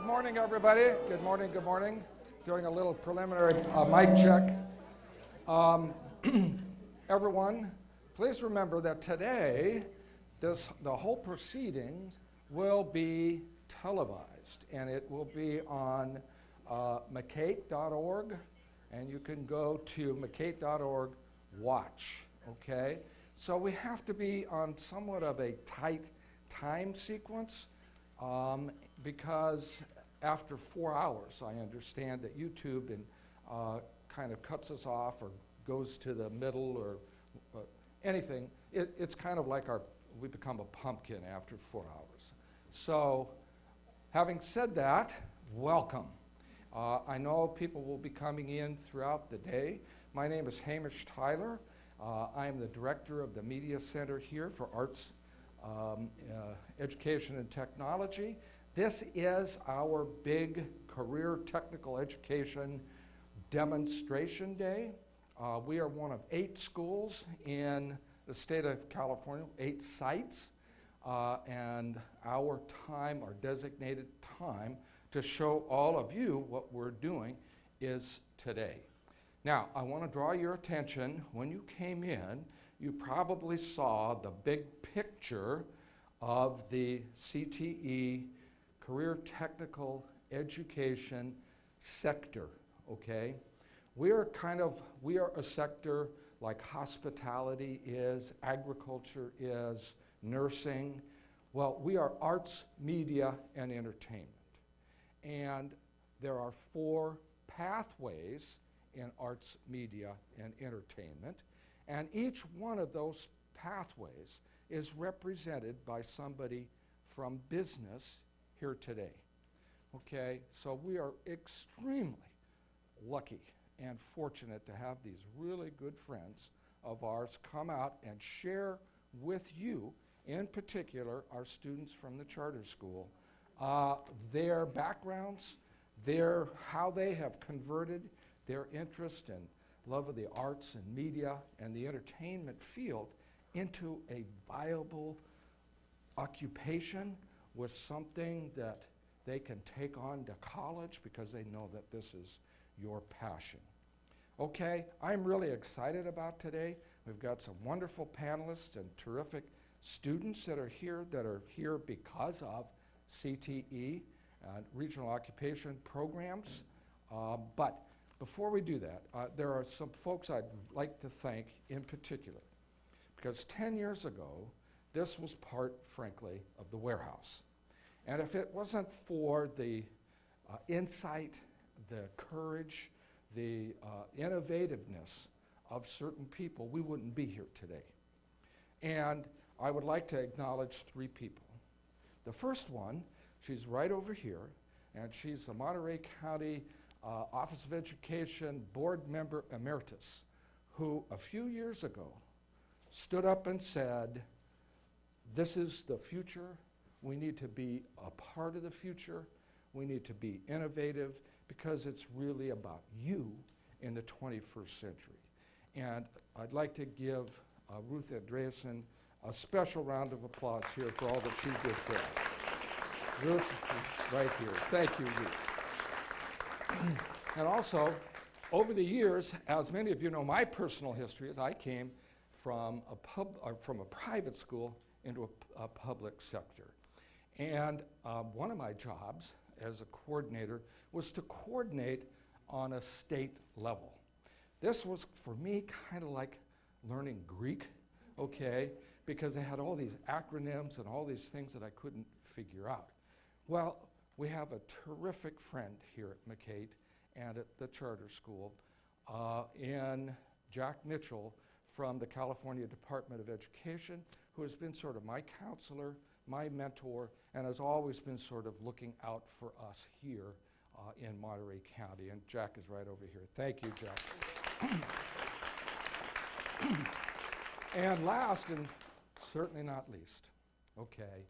Good morning, everybody. Good morning, good morning. Doing a little preliminary mic check. Everyone, please remember that today, the whole proceedings will be televised, and it will be on MCAET.org, and you can go to MCAET.org watch, okay? So we have to be on somewhat of a tight time sequence because after 4 hours, I understand that YouTube kind of cuts us off or goes to the middle or anything. It's kind of like we become a pumpkin after 4 hours. So having said that, welcome. I know people will be coming in throughout the day. My name is Hamish Tyler. I am the director of the Media Center here for Arts, Education and Technology. This is our big career technical education demonstration day. We are one of 8 schools in the state of California, 8 sites, and our designated time to show all of you what we're doing is today. Now, I want to draw your attention. When you came in, you probably saw the big picture of the CTE Career Technical Education sector, okay? We are a sector like hospitality is, agriculture is, nursing. Well, we are arts, media, and entertainment. And there are 4 pathways in arts, media, and entertainment. And each one of those pathways is represented by somebody from business here today. Okay, so we are extremely lucky and fortunate to have these really good friends of ours come out and share with you, in particular, our students from the charter school, their backgrounds, how they have converted their interest and love of the arts and media and the entertainment field into a viable occupation with something that they can take on to college because they know that this is your passion. Okay, I'm really excited about today. We've got some wonderful panelists and terrific students that are here because of CTE, regional occupation programs. But before we do that, there are some folks I'd like to thank in particular, because 10 years ago, this was part, frankly, of the warehouse. And if it wasn't for the insight, the courage, the innovativeness of certain people, we wouldn't be here today. And I would like to acknowledge 3 people. The first one, she's right over here, and she's the Monterey County Office of Education Board Member Emeritus, who a few years ago stood up and said, this is the future. We need to be a part of the future. We need to be innovative because it's really about you in the 21st century. And I'd like to give Ruth Andreasen a special round of applause here for all that she did for us. Ruth is right here. Thank you, Ruth. And also, over the years, as many of you know, my personal history is I came from a private school into a public sector. And one of my jobs as a coordinator was to coordinate on a state level. This was, for me, kind of like learning Greek, okay, because they had all these acronyms and all these things that I couldn't figure out. Well, we have a terrific friend here at MCAET and at the charter school in Jack Mitchell from the California Department of Education, who has been sort of my counselor, my mentor, and has always been sort of looking out for us here in Monterey County. And Jack is right over here. Thank you, Jack. And last, and certainly not least, okay,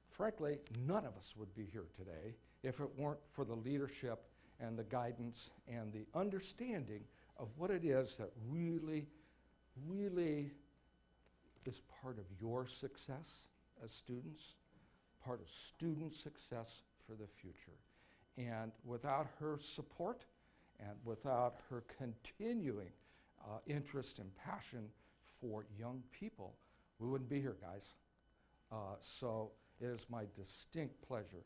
frankly, none of us would be here today if it weren't for the leadership and the guidance and the understanding of what it is that really, really is part of your success as students, part of student success for the future. And without her support and without her continuing interest and passion for young people, we wouldn't be here, guys. So it is my distinct pleasure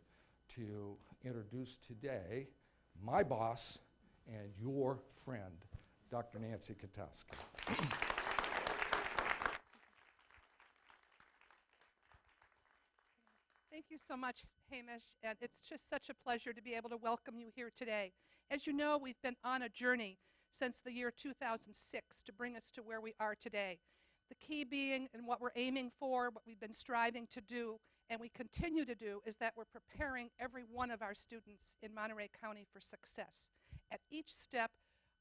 to introduce today my boss and your friend, Dr. Nancy Katowski. Thank you so much, Hamish, and it's just such a pleasure to be able to welcome you here today. As you know, we've been on a journey since the year 2006 to bring us to where we are today. The key being, and what we're aiming for, what we've been striving to do, and we continue to do, is that we're preparing every one of our students in Monterey County for success at each step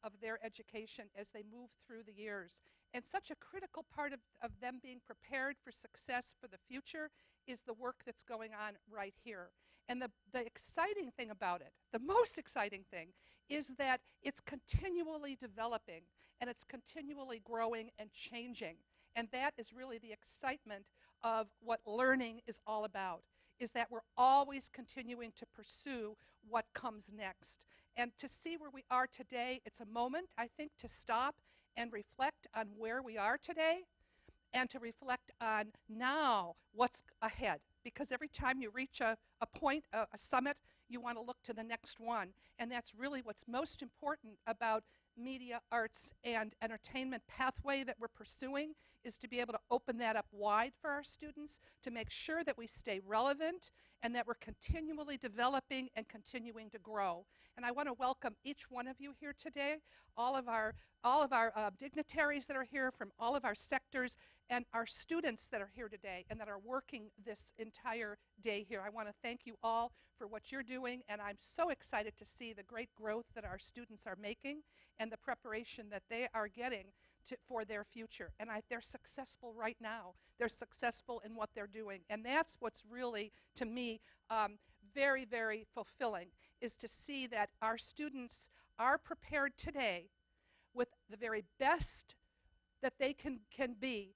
of their education as they move through the years. And such a critical part of them being prepared for success for the future is the work that's going on right here. And the exciting thing about it, the most exciting thing, is that it's continually developing and it's continually growing and changing. And that is really the excitement of what learning is all about, is that we're always continuing to pursue what comes next. And to see where we are today, it's a moment, I think, to stop and reflect on where we are today and to reflect on now what's ahead. Because every time you reach a point, a summit, you want to look to the next one. And that's really what's most important about media, arts, and entertainment pathway that we're pursuing, is to be able to open that up wide for our students to make sure that we stay relevant and that we're continually developing and continuing to grow. And I want to welcome each one of you here today, all of our dignitaries that are here from all of our sectors, and our students that are here today and that are working this entire day here. I want to thank you all for what you're doing, and I'm so excited to see the great growth that our students are making and the preparation that they are getting for their future. And they're successful right now. They're successful in what they're doing. And that's what's really, to me, very, very fulfilling, is to see that our students are prepared today with the very best that they can be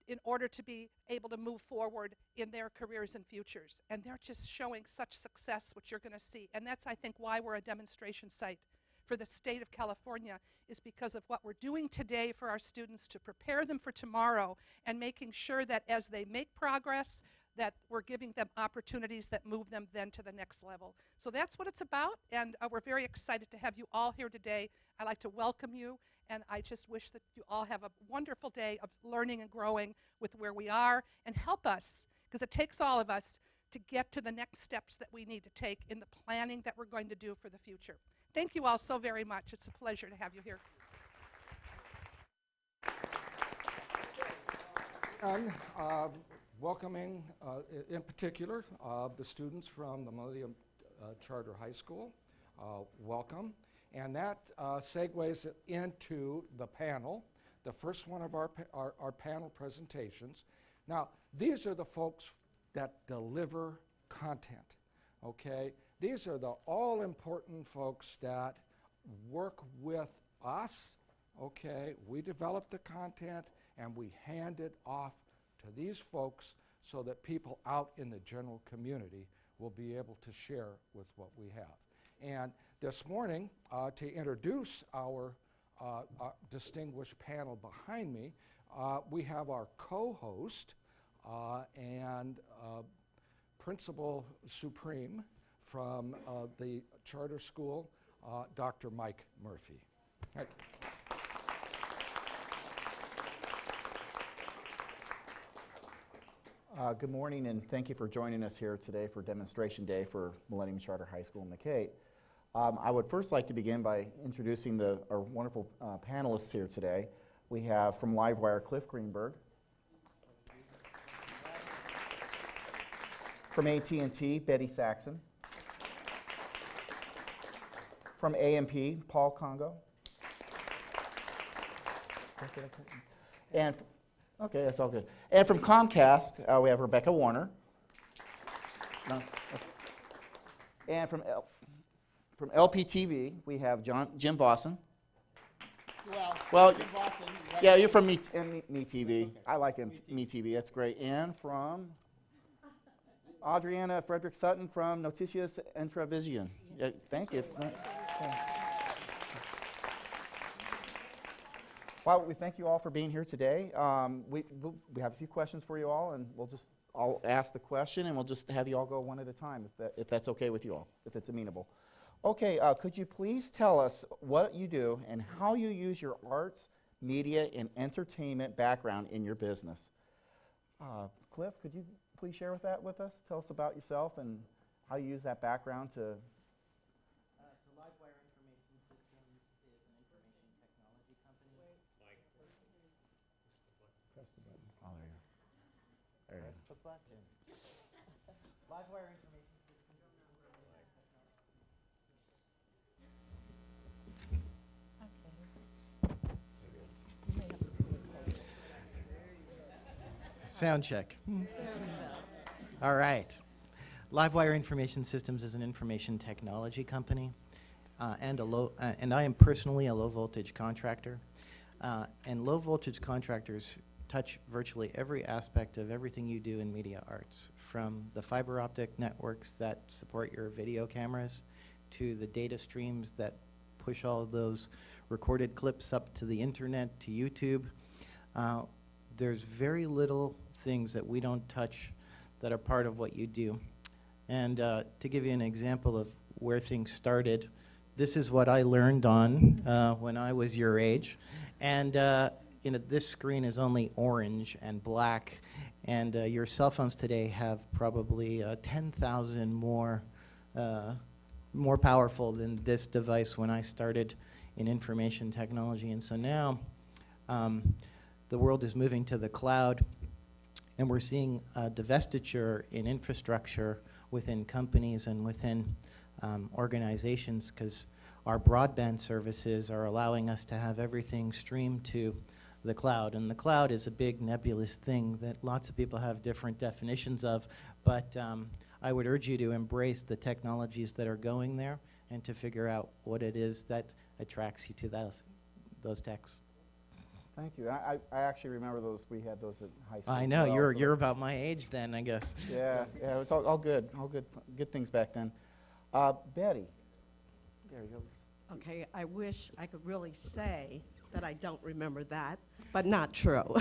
in order to be able to move forward in their careers and futures. And they're just showing such success, which you're going to see. And that's, I think, why we're a demonstration site for the state of California, is because of what we're doing today for our students to prepare them for tomorrow, and making sure that as they make progress, that we're giving them opportunities that move them then to the next level. So that's what it's about, and we're very excited to have you all here today. I'd like to welcome you, and I just wish that you all have a wonderful day of learning and growing with where we are, and help us, because it takes all of us to get to the next steps that we need to take in the planning that we're going to do for the future. Thank you all so very much. It's a pleasure to have you here. And welcoming, in particular, the students from the Millennium Charter High School. Welcome. And that segues into the panel, the first one of our panel presentations. Now, these are the folks that deliver content, okay? These are the all-important folks that work with us, okay? We develop the content and we hand it off to these folks so that people out in the general community will be able to share with what we have. And this morning, to introduce our distinguished panel behind me, we have our co-host and Principal Supreme from the charter school, Dr. Mike Murphy. Right. Good morning, and thank you for joining us here today for Demonstration Day for Millennium Charter High School in MCAET. I would first like to begin by introducing our wonderful panelists here today. We have from Livewire, Cliff Greenberg. From AT&T, Betty Saxon. From AMP, Paul Congo. And okay, that's all good. And from Comcast, we have Rebecca Warner. No, okay. And from LPTV, we have Jim Vossen. Well, Jim Vossen, right? Yeah, you're from MeTV. Okay. I like MeTV. That's great. And from Adriana Frederick Sutton from Noticias Entrevision. Yeah, thank you. Well, we thank you all for being here today. We have a few questions for you all, and I'll ask the question, and we'll just have you all go one at a time, if that's okay with you all, if it's amenable. Okay, could you please tell us what you do and how you use your arts, media, and entertainment background in your business? Cliff, could you please share that with us? Tell us about yourself and how you use that background to... So Livewire Information Systems is an information technology company. Press the button. Oh, there you go. There it is. Press the button. Livewire Information Systems is an information technology. Sound check. All right. Livewire Information Systems is an information technology company, and I am personally a low voltage contractor. And low voltage contractors touch virtually every aspect of everything you do in media arts, from the fiber optic networks that support your video cameras to the data streams that push all of those recorded clips up to the internet, to YouTube. There's very little things that we don't touch that are part of what you do. And to give you an example of where things started, this is what I learned on when I was your age. And this screen is only orange and black. And your cell phones today have probably 10,000 more powerful than this device when I started in information technology. And so now the world is moving to the cloud, and we're seeing divestiture in infrastructure within companies and within organizations, because our broadband services are allowing us to have everything streamed to the cloud. And the cloud is a big nebulous thing that lots of people have different definitions of, but I would urge you to embrace the technologies that are going there and to figure out what it is that attracts you to those techs. Thank you. I actually remember those. We had those at high school. I know, as well, you're about my age then, I guess. Yeah, yeah, it was all good things back then. Betty, there you go. Okay, I wish I could really say that I don't remember that, but not true.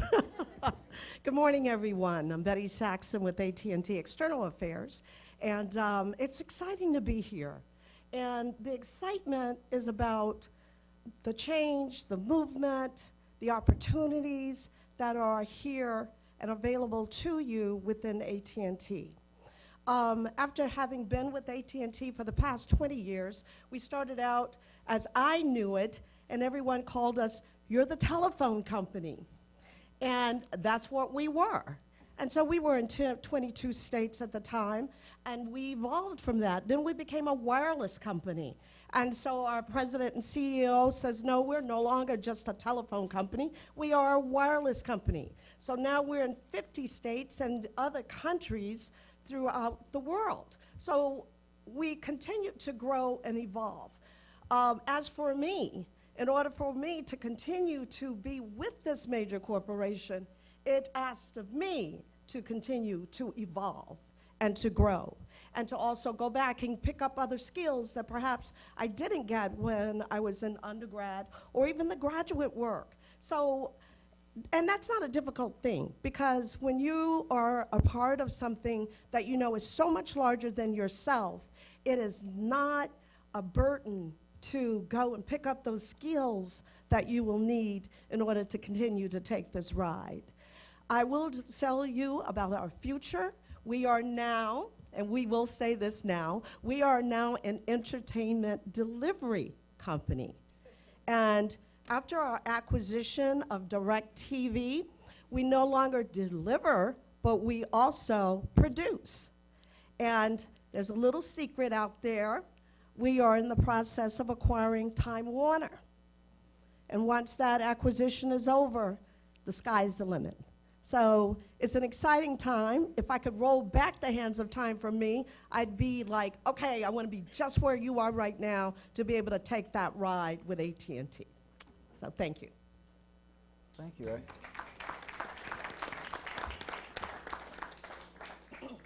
Good morning, everyone. I'm Betty Saxon with AT&T External Affairs, and it's exciting to be here. And the excitement is about the change, the movement, the opportunities that are here and available to you within AT&T. After having been with AT&T for the past 20 years, we started out as I knew it, and everyone called us, "You're the telephone company." And that's what we were. And so we were in 22 states at the time, and we evolved from that. Then we became a wireless company. And so our president and CEO says, no, we're no longer just a telephone company. We are a wireless company. So now we're in 50 states and other countries throughout the world. So we continue to grow and evolve. As for me, in order for me to continue to be with this major corporation, it asked of me to continue to evolve and to grow, and to also go back and pick up other skills that perhaps I didn't get when I was in undergrad or even the graduate work. So, and that's not a difficult thing, because when you are a part of something that you know is so much larger than yourself, it is not a burden to go and pick up those skills that you will need in order to continue to take this ride. I will tell you about our future. We are now, and we will say this now, we are now an entertainment delivery company. And after our acquisition of DirecTV, we no longer deliver, but we also produce. And there's a little secret out there. We are in the process of acquiring Time Warner. And once that acquisition is over, the sky's the limit. So it's an exciting time. If I could roll back the hands of time for me, I'd be like, okay, I want to be just where you are right now to be able to take that ride with AT&T. So thank you. Thank you.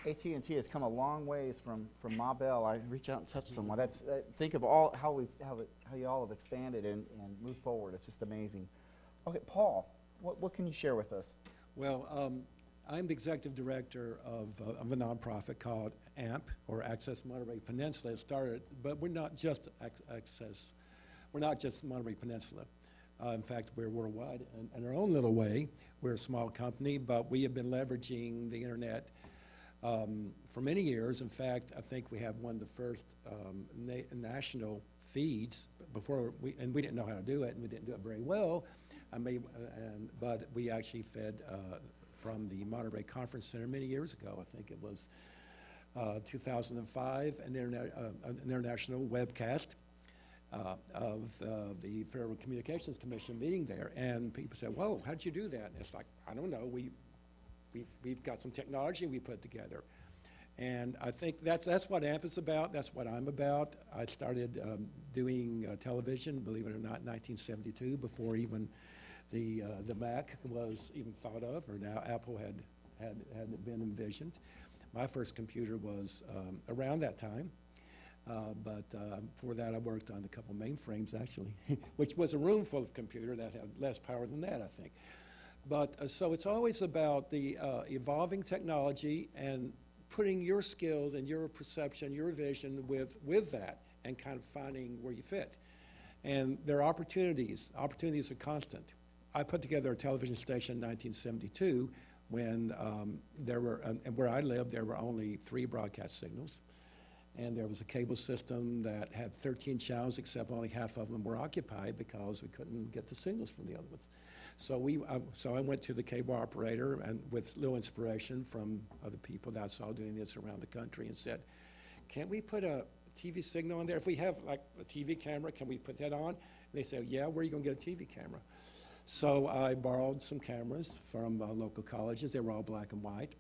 AT&T has come a long ways from Ma Bell. I reach out and touch someone. That's think of all how you all have expanded and moved forward. It's just amazing. Okay, Paul, what can you share with us? Well, I'm the executive director of a nonprofit called AMP, or Access Monterey Peninsula. It started, but we're not just Access. We're not just Monterey Peninsula. In fact, we're worldwide in our own little way. We're a small company, but we have been leveraging the internet for many years. In fact, I think we have one of the first national feeds before we didn't know how to do it, and we didn't do it very well. But we actually fed from the Monterey Conference Center many years ago. I think it was 2005, an international webcast of the Federal Communications Commission meeting there. And people said, whoa, how'd you do that? And it's like, I don't know. We've got some technology we put together. And I think that's what AMP is about. That's what I'm about. I started doing television, believe it or not, in 1972, before even the Mac was even thought of, or now Apple had been envisioned. My first computer was around that time. But before that, I worked on a couple mainframes, actually, which was a room full of computer that had less power than that, I think. But so it's always about the evolving technology and putting your skills and your perception, your vision with that, and kind of finding where you fit. And there are opportunities. Opportunities are constant. I put together a television station in 1972 when there were, and where I lived, there were only 3 broadcast signals. And there was a cable system that had 13 channels, except only half of them were occupied because we couldn't get the signals from the other ones. So I went to the cable operator, and with little inspiration from other people that I saw doing this around the country, and said, can't we put a TV signal on there? If we have like a TV camera, can we put that on? And they said, yeah, where are you going to get a TV camera? So I borrowed some cameras from local colleges. They were all black and white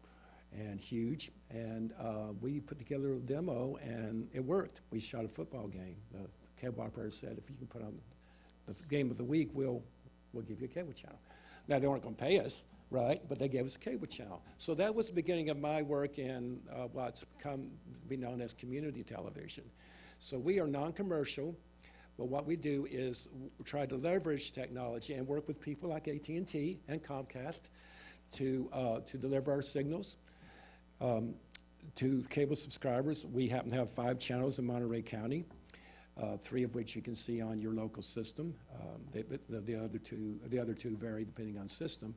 and huge, and we put together a demo, and it worked. We shot a football game. The cable operator said, if you can put on the game of the week, we'll give you a cable channel. Now, they weren't going to pay us, right, but they gave us a cable channel. So that was the beginning of my work in what's come to be known as community television. So we are non-commercial, but what we do is try to leverage technology and work with people like AT&T and Comcast to deliver our signals to cable subscribers. We happen to have 5 channels in Monterey County, 3 of which you can see on your local system. The other two vary depending on system.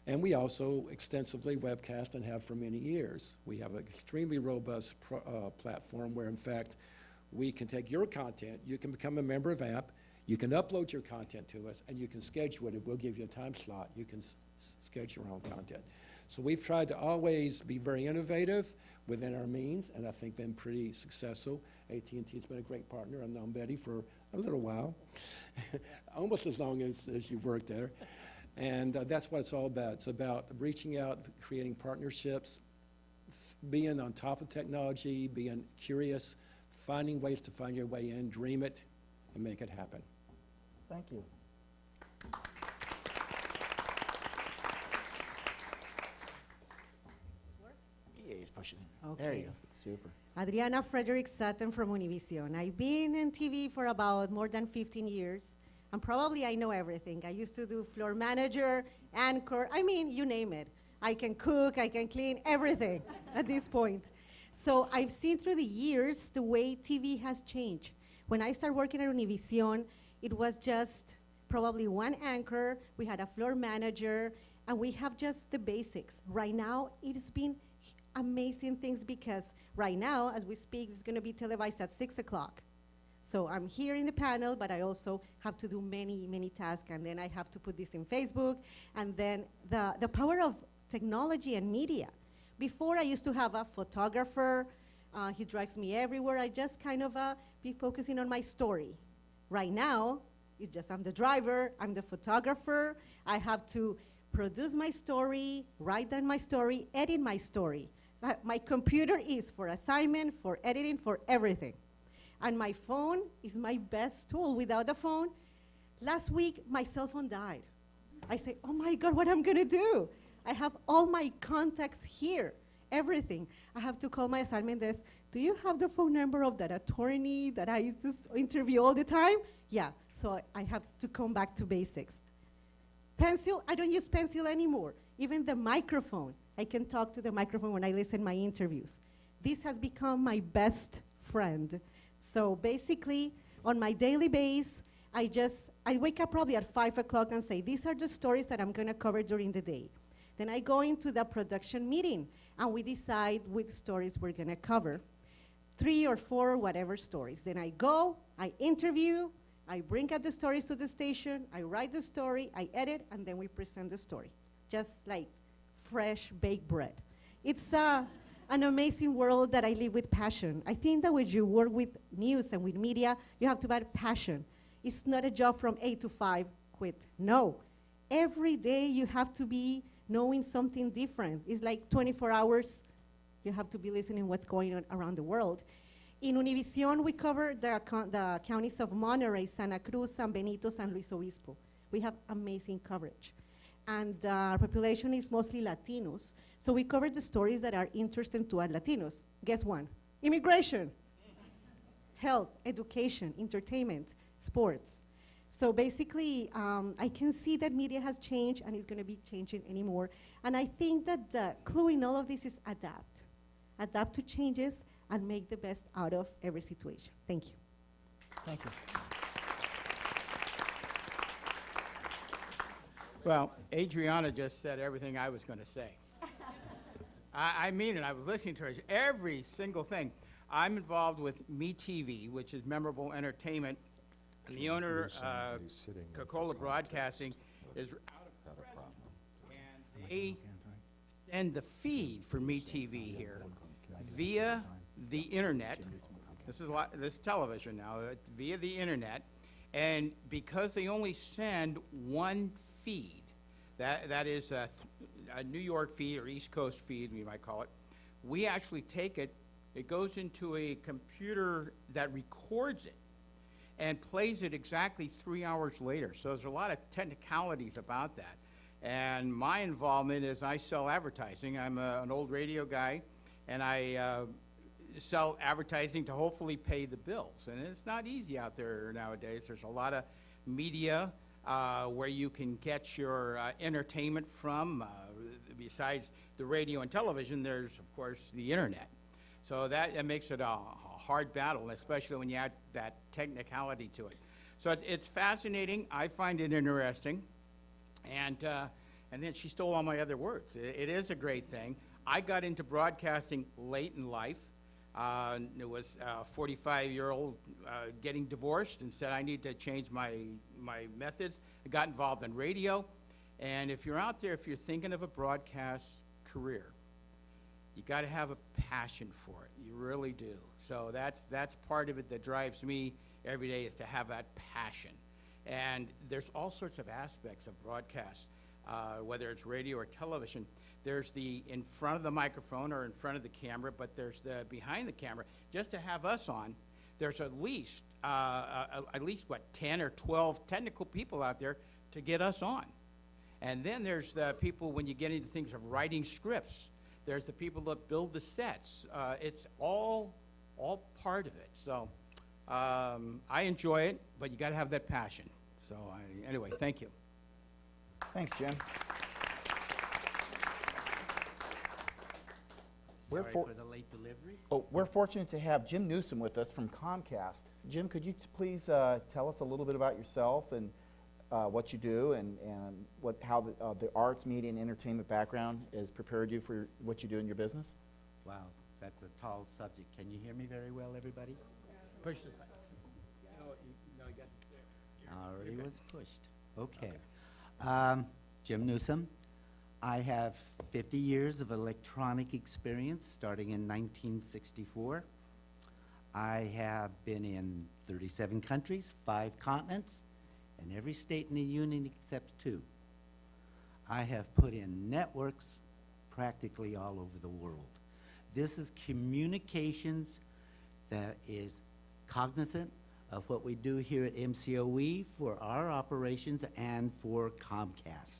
And we also extensively webcast and have for many years. We have an extremely robust platform where, in fact, we can take your content, you can become a member of AMP, you can upload your content to us, and you can schedule it. We'll give you a time slot. You can schedule your own content. So we've tried to always be very innovative within our means, and I think been pretty successful. AT&T's been a great partner. I've known Betty for a little while, almost as long as you've worked there. And that's what it's all about. It's about reaching out, creating partnerships, being on top of technology, being curious, finding ways to find your way in, dream it, and make it happen. Thank you. Yeah, he's pushing it. Okay. There you go. Super. Adriana Frederick Sutton from Univision. I've been in TV for about more than 15 years, and probably I know everything. I used to do floor manager, anchor, I mean, you name it. I can cook, I can clean, everything at this point. So I've seen through the years the way TV has changed. When I started working at Univision, it was just probably one anchor, we had a floor manager, and we have just the basics. Right now, it's been amazing things because right now, as we speak, it's going to be televised at 6 o'clock. So I'm here in the panel, but I also have to do many, many tasks, and then I have to put this in Facebook, and then the power of technology and media. Before, I used to have a photographer. He drives me everywhere. I just kind of be focusing on my story. Right now, it's just I'm the driver, I'm the photographer. I have to produce my story, write down my story, edit my story. So my computer is for assignment, for editing, for everything. And my phone is my best tool. Without the phone, last week, my cell phone died. I say, oh my God, what I'm gonna do? I have all my contacts here. everything. I have to call my assignment desk. Do you have the phone number of that attorney that I used to interview all the time? Yeah, so I have to come back to basics. Pencil, I don't use pencil anymore. Even the microphone, I can talk to the microphone when I listen my interviews. This has become my best friend. So basically, on my daily basis, I wake up probably at 5 o'clock and say, these are the stories that I'm gonna cover during the day. Then I go into the production meeting, and we decide which stories we're gonna cover. 3 or 4, whatever stories. Then I go, I interview, I bring up the stories to the station, I write the story, I edit, and then we present the story. Just like fresh baked bread. It's an amazing world that I live with passion. I think that when you work with news and with media, you have to have passion. It's not a job from 8 to 5, quit. No. Every day you have to be knowing something different. It's like 24 hours, you have to be listening what's going on around the world. In Univision, we cover the counties of Monterey, Santa Cruz, San Benito, San Luis Obispo. We have amazing coverage. And our population is mostly Latinos, so we cover the stories that are interesting to our Latinos. Guess one? Immigration, health, education, entertainment, sports. So basically, I can see that media has changed and it's going to be changing anymore. And I think that the clue in all of this is adapt. Adapt to changes and make the best out of every situation. Thank you. Thank you. Well, Adriana just said everything I was going to say. I mean it. I was listening to her. Every single thing. I'm involved with MeTV, which is Memorable Entertainment, and the owner, Coca-Cola Broadcasting, is out of prison, and they send the feed for MeTV here via the internet. This is television now, via the internet, and because they only send one feed, that is a New York feed or East Coast feed, we might call it. We actually take it, it goes into a computer that records it and plays it exactly 3 hours later. So there's a lot of technicalities about that. And my involvement is I sell advertising. I'm an old radio guy, and I sell advertising to hopefully pay the bills. And it's not easy out there nowadays. There's a lot of media where you can get your entertainment from. Besides the radio and television, there's, of course, the internet. So that makes it a hard battle, especially when you add that technicality to it. So it's fascinating. I find it interesting. And then she stole all my other words. It is a great thing. I got into broadcasting late in life. It was a 45-year-old getting divorced and said, I need to change my methods. I got involved in radio. And if you're out there, if you're thinking of a broadcast career, you got to have a passion for it. You really do. So that's part of it that drives me every day, is to have that passion. And there's all sorts of aspects of broadcast, whether it's radio or television. There's the in front of the microphone or in front of the camera, but there's the behind the camera. Just to have us on, there's at least what, 10 or 12 technical people out there to get us on. And then there's the people, when you get into things of writing scripts, there's the people that build the sets. It's all part of it. So I enjoy it, but you got to have that passion. So anyway, thank you. Thanks, Jim. Sorry for the late delivery. We're fortunate to have Jim Newsom with us from Comcast. Jim, could you please tell us a little bit about yourself and what you do and how the arts, media, and entertainment background has prepared you for what you do in your business? Wow, that's a tall subject. Can you hear me very well, everybody? Push the button. No, you got Already was pushed. Okay. Jim Newsom. I have 50 years of electronic experience starting in 1964. I have been in 37 countries, 5 continents, and every state in the union except 2. I have put in networks practically all over the world. This is communications that is cognizant of what we do here at MCOE for our operations and for Comcast.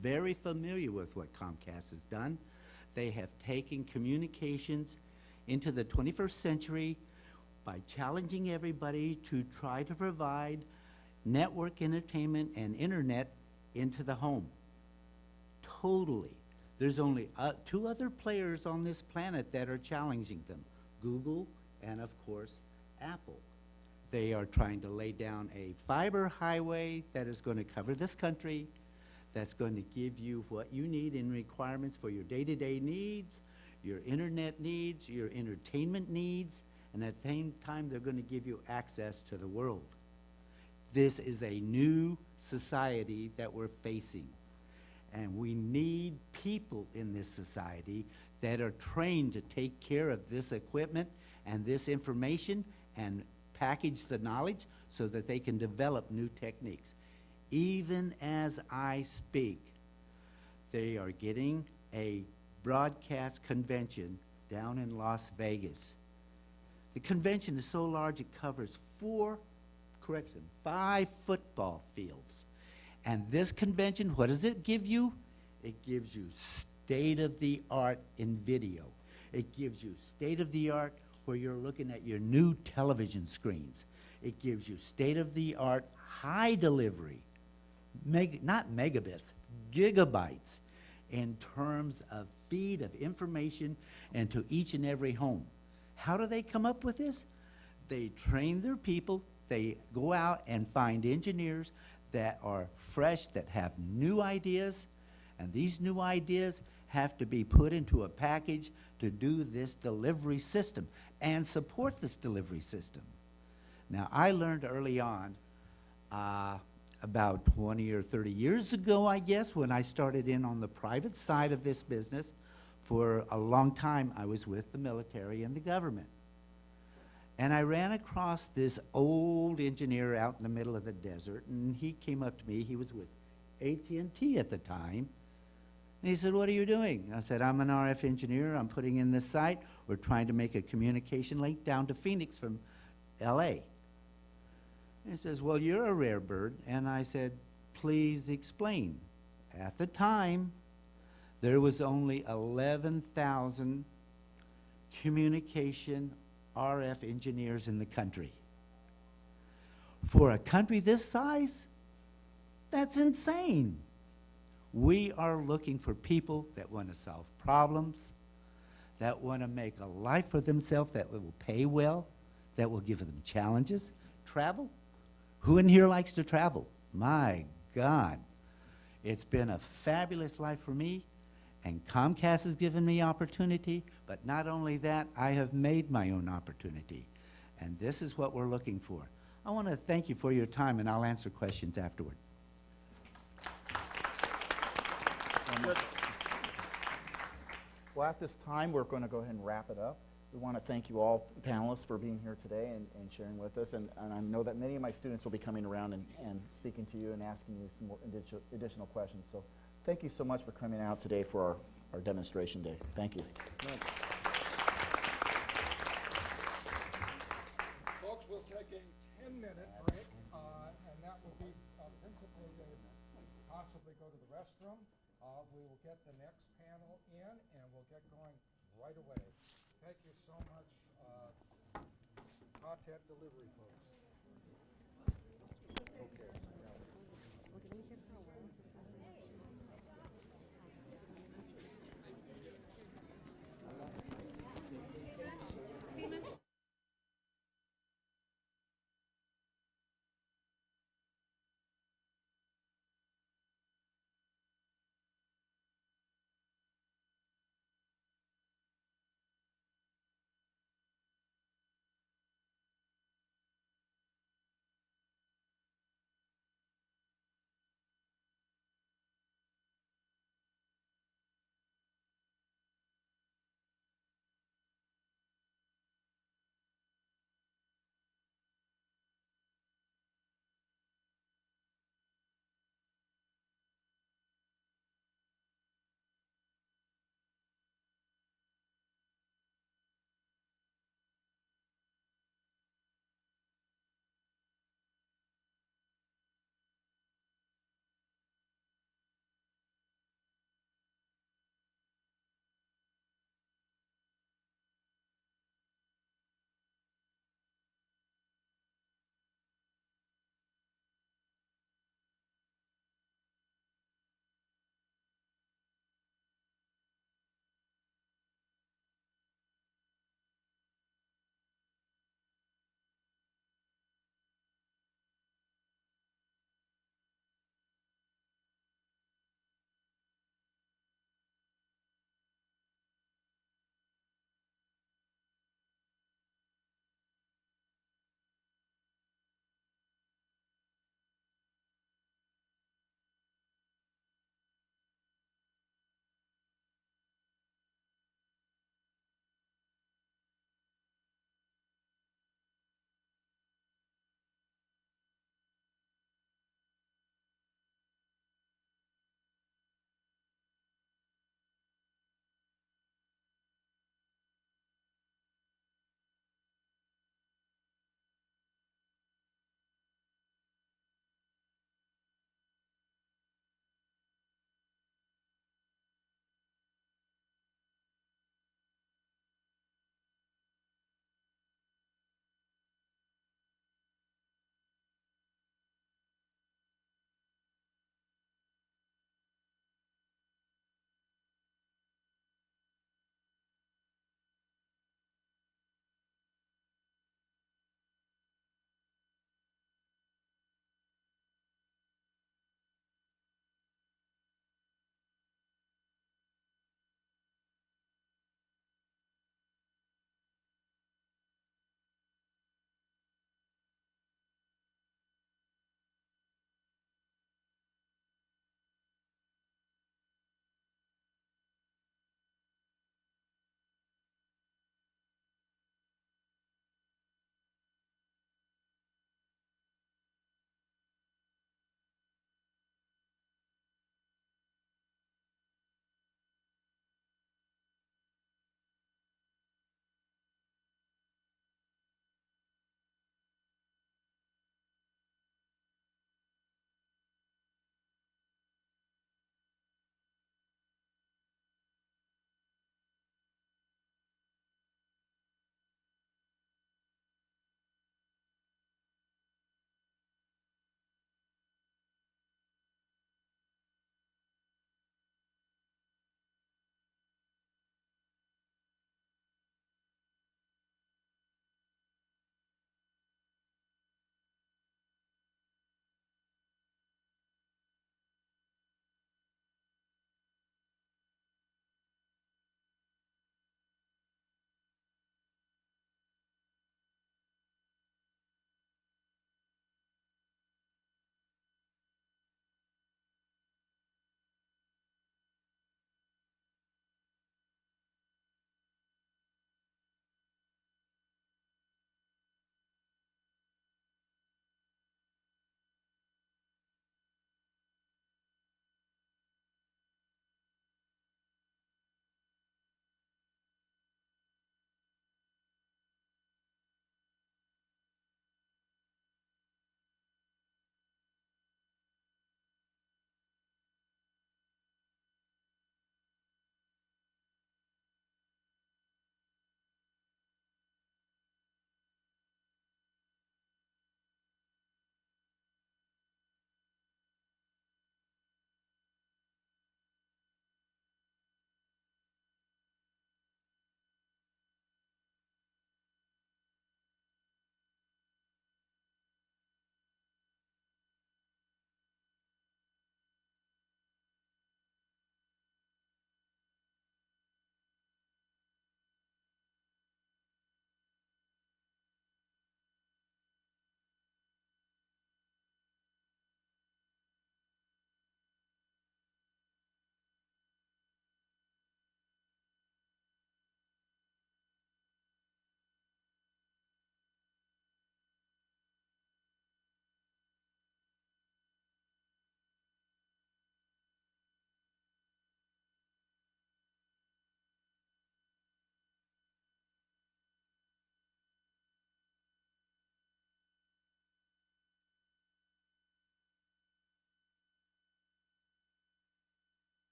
Very familiar with what Comcast has done. They have taken communications into the 21st century by challenging everybody to try to provide network entertainment and internet into the home. Totally. There's only two other players on this planet that are challenging them, Google and, of course, Apple. They are trying to lay down a fiber highway that is going to cover this country, that's going to give you what you need in requirements for your day-to-day needs, your internet needs, your entertainment needs, and at the same time, they're going to give you access to the world. This is a new society that we're facing. And we need people in this society that are trained to take care of this equipment and this information and package the knowledge so that they can develop new techniques. Even as I speak, they are getting a broadcast convention down in Las Vegas. The convention is so large it covers 5 football fields. And this convention, what does it give you? It gives you state-of-the-art in video. It gives you state-of-the-art where you're looking at your new television screens. It gives you state-of-the-art high delivery, not megabits, gigabytes, in terms of feed of information into each and every home. How do they come up with this? They train their people. They go out and find engineers that are fresh, that have new ideas, and these new ideas have to be put into a package to do this delivery system and support this delivery system. Now, I learned early on, about 20 or 30 years ago, I guess, when I started in on the private side of this business. For a long time, I was with the military and the government. And I ran across this old engineer out in the middle of the desert, and he came up to me. He was with AT&T at the time. And he said, "What are you doing?" I said, "I'm an RF engineer. I'm putting in this site. We're trying to make a communication link down to Phoenix from LA. And he says, "Well, you're a rare bird." And I said, "Please explain." At the time, there was only 11,000 communication RF engineers in the country. For a country this size, that's insane. We are looking for people that want to solve problems, that want to make a life for themselves, that will pay well, that will give them challenges. Travel? Who in here likes to travel? My God. It's been a fabulous life for me, and Comcast has given me opportunity, but not only that, I have made my own opportunity. And this is what we're looking for. I want to thank you for your time, and I'll answer questions afterward. Well, at this time, we're going to go ahead and wrap it up. We want to thank you all panelists for being here today and sharing with us. And I know that many of my students will be coming around and speaking to you and asking you some more additional questions. So thank you so much for coming out today for our demonstration day. Thank you. Folks, we'll take a 10-minute break, and that will be principally to possibly go to the restroom. We will get the next panel in, and we'll get going right away. Thank you so much, content delivery folks.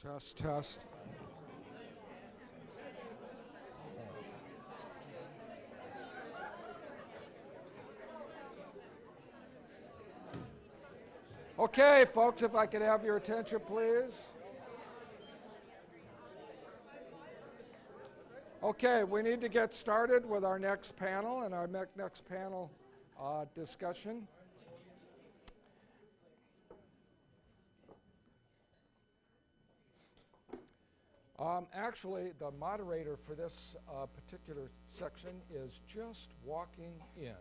Test, test. Okay, folks, if I could have your attention, please. Okay, we need to get started with our next panel and our next panel discussion. Actually, the moderator for this particular section is just walking in.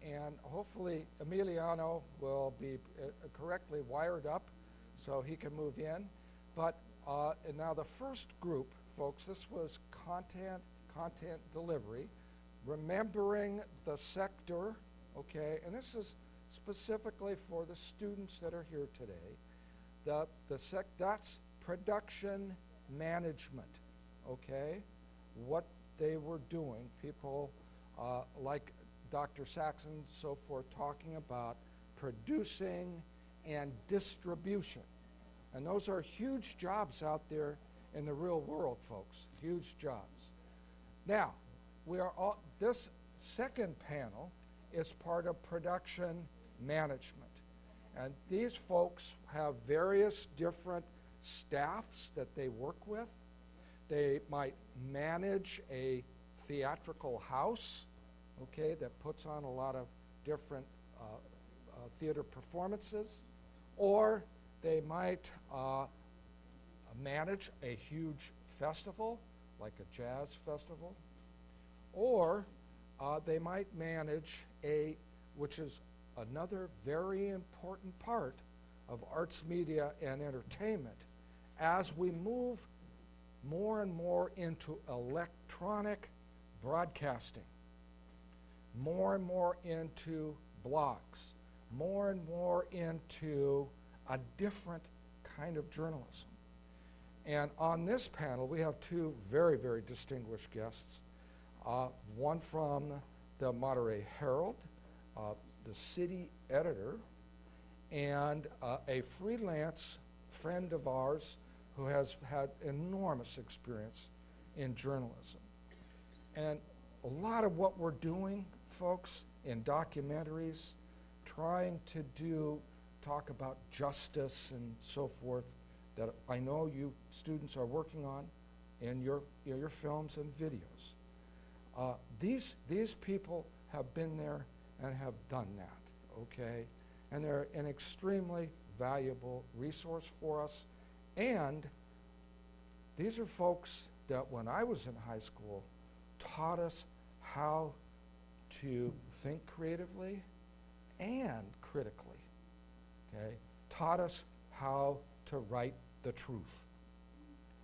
And hopefully Emiliano will be correctly wired up so he can move in. But and now the first group, folks, this was content delivery, remembering the sector, okay? And this is specifically for the students that are here today. That's production management, okay? What they were doing, people like Dr. Saxon and so forth, talking about producing and distribution. And those are huge jobs out there in the real world, folks, huge jobs. Now, this second panel is part of production management. And these folks have various different staffs that they work with. They might manage a theatrical house, okay, that puts on a lot of different theater performances, or they might manage a huge festival, like a jazz festival, or they might manage which is another very important part of arts, media, and entertainment, as we move more and more into electronic broadcasting, more and more into blogs, more and more into a different kind of journalism. And on this panel, we have two very, very distinguished guests. One from the Monterey Herald, the city editor, and a freelance friend of ours who has had enormous experience in journalism. And a lot of what we're doing, folks, in documentaries, trying to talk about justice and so forth, that I know you students are working on in your films and videos. These people have been there and have done that, okay? And they're an extremely valuable resource for us. And these are folks that when I was in high school taught us how to think creatively and critically, okay? Taught us how to write the truth.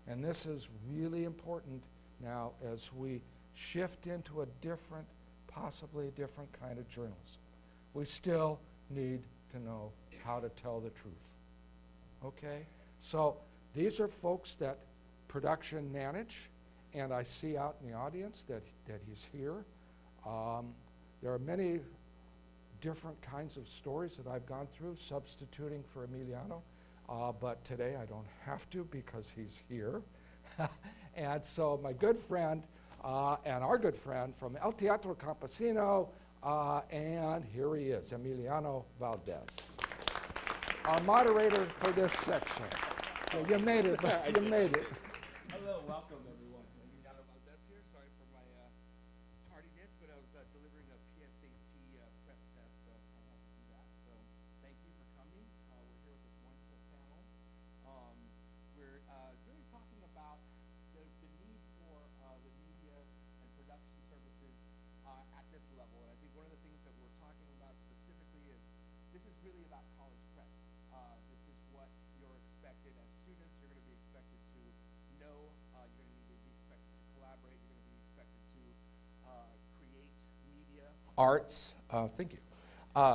And this is really important now as we shift into a different, possibly a different kind of journalism. We still need to know how to tell the truth, okay? So these are folks that production manage, and I see out in the audience that he's here. There are many different kinds of stories that I've gone through substituting for Emiliano, but today I don't have to because he's here. And so my good friend and our good friend from El Teatro Campesino, and here he is, Emiliano Valdez, our moderator for this section. So you made it, you made it. Hello, welcome everyone. Emiliano Valdez here. Sorry for my tardiness, but I was delivering a PSAT prep test, so I had to do that. So thank you for coming. We're here with this wonderful panel. We're really talking about the need for the media and production services at this level. And I think one of the things that we're talking about specifically is this is really about college prep. This is what you're expected as students. You're going to be expected to know. You're going to be expected to collaborate. You're going to be expected to create media arts. Thank you.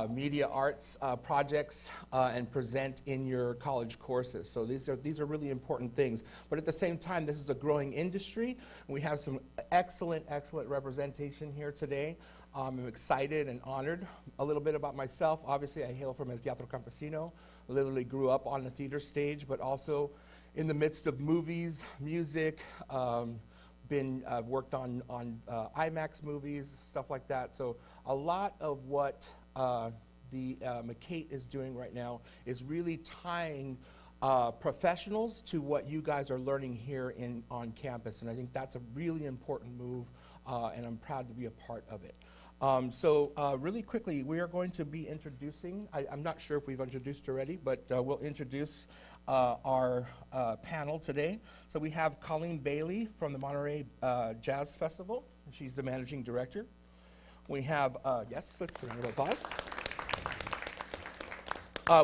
Media arts projects and present in your college courses. So these are really important things. But at the same time, this is a growing industry. We have some excellent representation here today. I'm excited and honored. A little bit about myself. Obviously, I hail from El Teatro Campesino. Literally grew up on the theater stage, but also in the midst of movies, music, worked on IMAX movies, stuff like that. So a lot of what the MCAET is doing right now is really tying professionals to what you guys are learning here on campus, and I think that's a really important move, and I'm proud to be a part of it. Really quickly, we are going to be introducing, I'm not sure if we've introduced already, but we'll introduce our panel today. So we have Colleen Bailey from the Monterey Jazz Festival. She's the managing director. We have, yes, let's put a round of applause.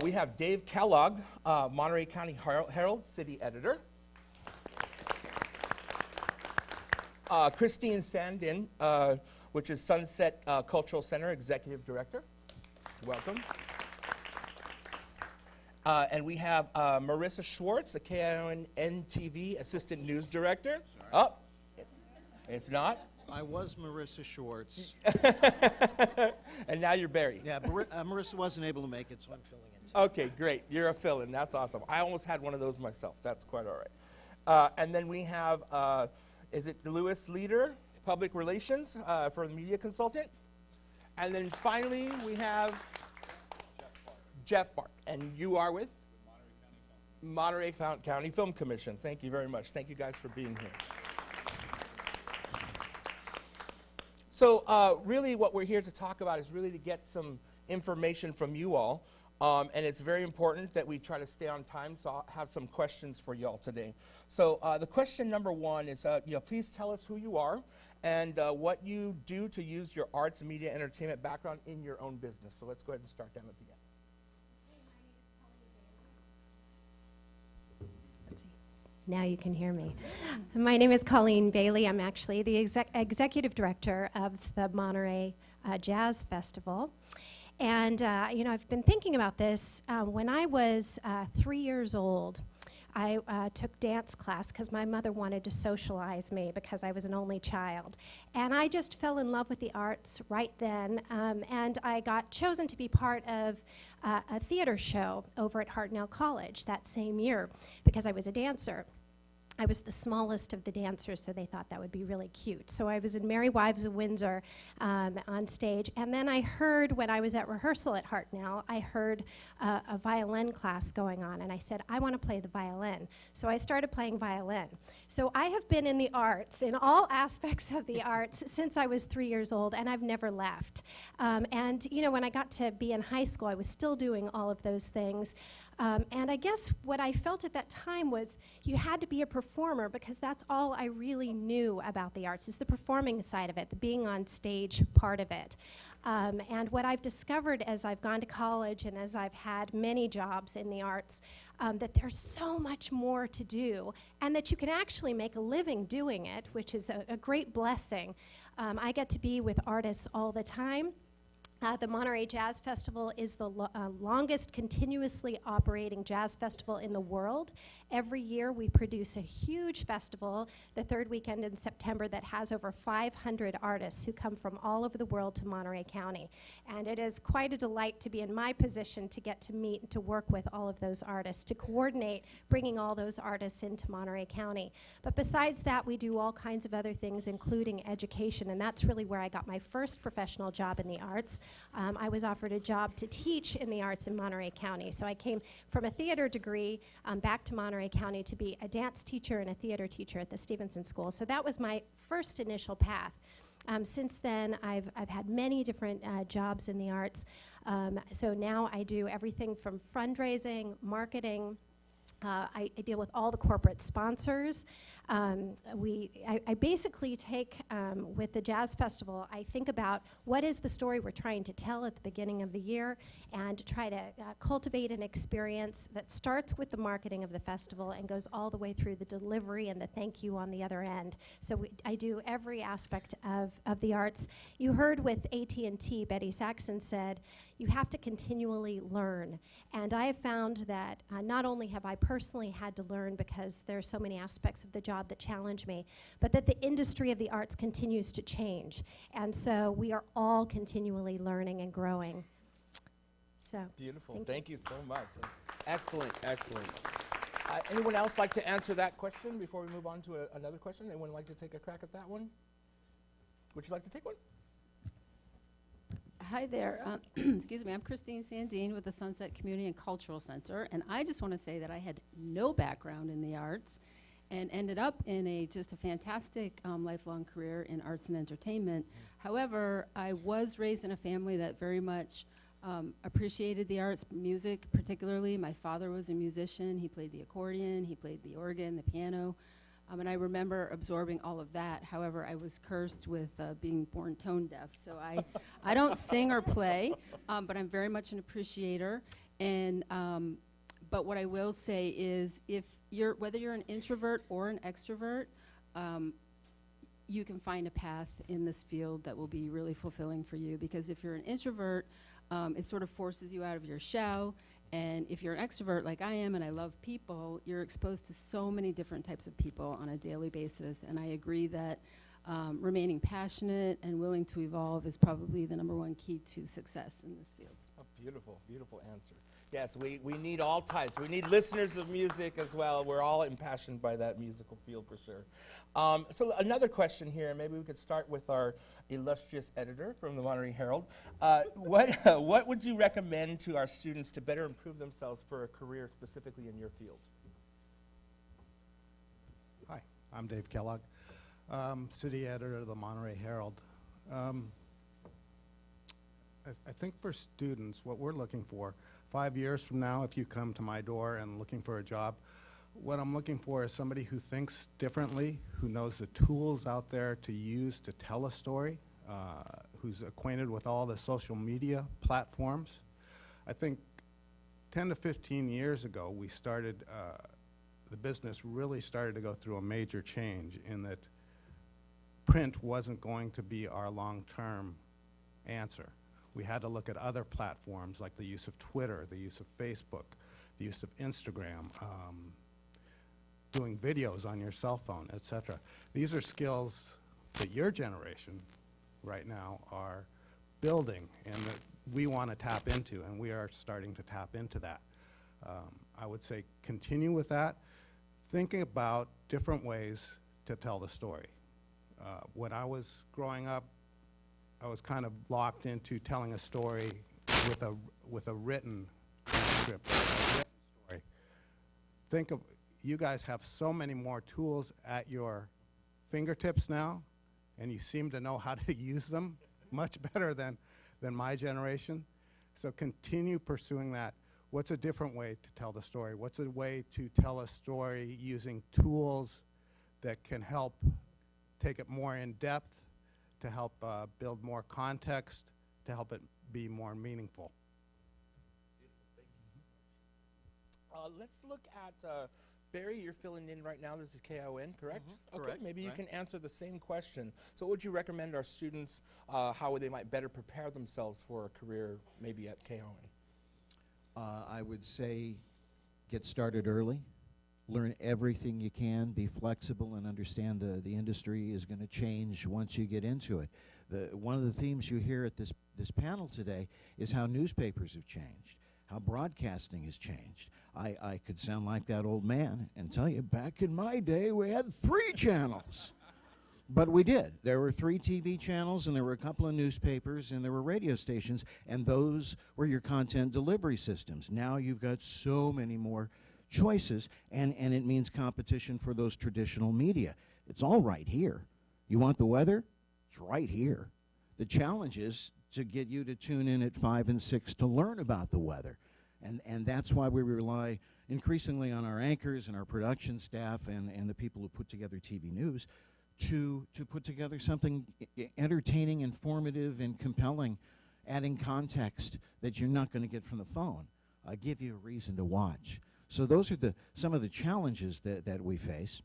We have Dave Kellogg, Monterey County Herald city editor. Christine Sandin, which is Sunset Cultural Center executive director. Welcome. And we have Marissa Schwartz, the KION TV assistant news director. Oh, it's not. I was Marissa Schwartz. And now you're Barry. Yeah, Marissa wasn't able to make it, so I'm filling in. Okay, great. You're a fill-in. That's awesome. I almost had one of those myself. That's quite all right. And then we have, is it Lewis Leader, Public Relations for the media consultant? And then finally, we have Jeff Park. And you are with? Monterey County Film Commission. Thank you very much. Thank you guys for being here. So really what we're here to talk about is really to get some information from you all. And it's very important that we try to stay on time, so I'll have some questions for you all today. So the question number one is, please tell us who you are and what you do to use your arts and media entertainment background in your own business. So let's go ahead and start down at the end. Now you can hear me. My name is Colleen Bailey. I'm actually the executive director of the Monterey Jazz Festival. And, I've been thinking about this. When I was 3 years old, I took dance class because my mother wanted to socialize me because I was an only child. And I just fell in love with the arts right then. And I got chosen to be part of a theater show over at Hartnell College that same year because I was a dancer. I was the smallest of the dancers, so they thought that would be really cute. So I was in Merry Wives of Windsor on stage, and then I heard, when I was at rehearsal at Hartnell, I heard a violin class going on, and I said, I want to play the violin. So I started playing violin. So I have been in the arts, in all aspects of the arts, since I was 3 years old, and I've never left. And when I got to be in high school, I was still doing all of those things. And I guess what I felt at that time was you had to be a performer because that's all I really knew about the arts, is the performing side of it, the being on stage part of it. And what I've discovered as I've gone to college and as I've had many jobs in the arts, that there's so much more to do and that you can actually make a living doing it, which is a great blessing. I get to be with artists all the time. The Monterey Jazz Festival is the longest continuously operating jazz festival in the world. Every year we produce a huge festival, the third weekend in September, that has over 500 artists who come from all over the world to Monterey County. And it is quite a delight to be in my position to get to meet and to work with all of those artists, to coordinate bringing all those artists into Monterey County. But besides that, we do all kinds of other things, including education, and that's really where I got my first professional job in the arts. I was offered a job to teach in the arts in Monterey County. So I came from a theater degree back to Monterey County to be a dance teacher and a theater teacher at the Stevenson School. So that was my first initial path. Since then, I've had many different jobs in the arts. So now I do everything from fundraising, marketing. I deal with all the corporate sponsors. I basically take, with the Jazz Festival, I think about what is the story we're trying to tell at the beginning of the year and try to cultivate an experience that starts with the marketing of the festival and goes all the way through the delivery and the thank you on the other end. So I do every aspect of the arts. You heard with AT&T, Betty Saxon said, you have to continually learn. And I have found that not only have I personally had to learn because there are so many aspects of the job that challenge me, but that the industry of the arts continues to change. And so we are all continually learning and growing. So, Beautiful. Thank you. Thank you so much. Excellent, excellent. Anyone else like to answer that question before we move on to another question? Anyone like to take a crack at that one? Would you like to take one? Hi there. Excuse me. I'm Christine Sandine with the Sunset Community and Cultural Center, and I just want to say that I had no background in the arts and ended up in just a fantastic lifelong career in arts and entertainment. However, I was raised in a family that very much appreciated the arts, music particularly. My father was a musician. He played the accordion, he played the organ, the piano. And I remember absorbing all of that. However, I was cursed with being born tone deaf. So I don't sing or play, but I'm very much an appreciator. And but what I will say is, whether you're an introvert or an extrovert, you can find a path in this field that will be really fulfilling for you. Because if you're an introvert, it sort of forces you out of your shell. And if you're an extrovert like I am and I love people, you're exposed to so many different types of people on a daily basis. And I agree that remaining passionate and willing to evolve is probably the #1 key to success in this field. A beautiful, beautiful answer. Yes, we need all types. We need listeners of music as well. We're all impassioned by that musical field for sure. So another question here, maybe we could start with our illustrious editor from the Monterey Herald. What would you recommend to our students to better improve themselves for a career specifically in your field? Hi, I'm Dave Kellogg, city editor of the Monterey Herald. I think for students, what we're looking for, 5 years from now, if you come to my door and looking for a job, what I'm looking for is somebody who thinks differently, who knows the tools out there to use to tell a story, who's acquainted with all the social media platforms. I think 10 to 15 years ago, we started, the business really started to go through a major change in that print wasn't going to be our long-term answer. We had to look at other platforms like the use of Twitter, the use of Facebook, the use of Instagram, doing videos on your cell phone, etc. These are skills that your generation right now are building and that we want to tap into, and we are starting to tap into that. I would say continue with that, thinking about different ways to tell the story. When I was growing up, I was kind of locked into telling a story with a written transcript, a written story. Think of, you guys have so many more tools at your fingertips now, and you seem to know how to use them much better than my generation. So continue pursuing that. What's a different way to tell the story? What's a way to tell a story using tools that can help take it more in depth, to help build more context, to help it be more meaningful? Let's look at, Barry, you're filling in right now. This is KION, correct? Okay, correct, maybe you right. can answer the same question. So what would you recommend our students, how they might better prepare themselves for a career maybe at KION? I would say get started early. Learn everything you can, be flexible, and understand the industry is going to change once you get into it. One of the themes you hear at this panel today is how newspapers have changed, how broadcasting has changed. I could sound like that old man and tell you, back in my day, we had 3 channels. But we did. There were 3 TV channels, and there were a couple of newspapers, and there were radio stations, and those were your content delivery systems. Now you've got so many more choices, and it means competition for those traditional media. It's all right here. You want the weather? It's right here. The challenge is to get you to tune in at 5 and 6 to learn about the weather. And that's why we rely increasingly on our anchors and our production staff and the people who put together TV news to put together something entertaining, informative, and compelling, adding context that you're not going to get from the phone. Give you a reason to watch. So those are some of the challenges that we face.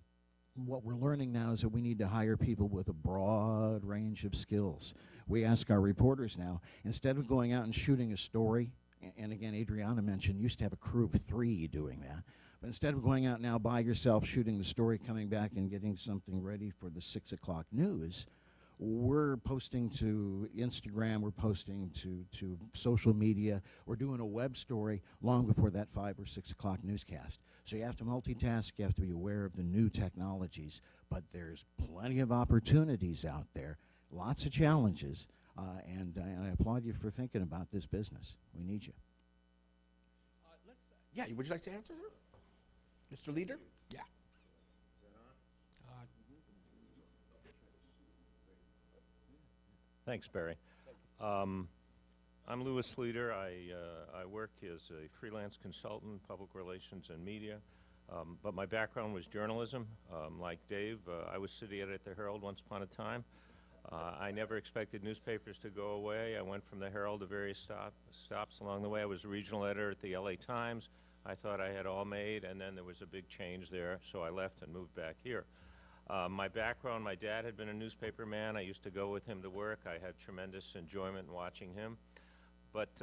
What we're learning now is that we need to hire people with a broad range of skills. we ask our reporters now, instead of going out and shooting a story, and again, Adriana mentioned, used to have a crew of 3 doing that, but instead of going out now by yourself, shooting the story, coming back and getting something ready for the 6 o'clock news, we're posting to Instagram, we're posting to social media, we're doing a web story long before that 5 or 6 o'clock newscast. So you have to multitask, you have to be aware of the new technologies, but there's plenty of opportunities out there, lots of challenges, and I applaud you for thinking about this business. We need you. Yeah, would you like to answer, sir? Mr. Leader? Yeah. Thanks, Barry. I'm Louis Leader. I work as a freelance consultant, public relations and media, but my background was journalism. Like Dave, I was city editor at the Herald once upon a time. I never expected newspapers to go away. I went from the Herald to various stops along the way. I was a regional editor at the LA Times. I thought I had all made, and then there was a big change there, so I left and moved back here. My background, my dad had been a newspaper man. I used to go with him to work. I had tremendous enjoyment in watching him. But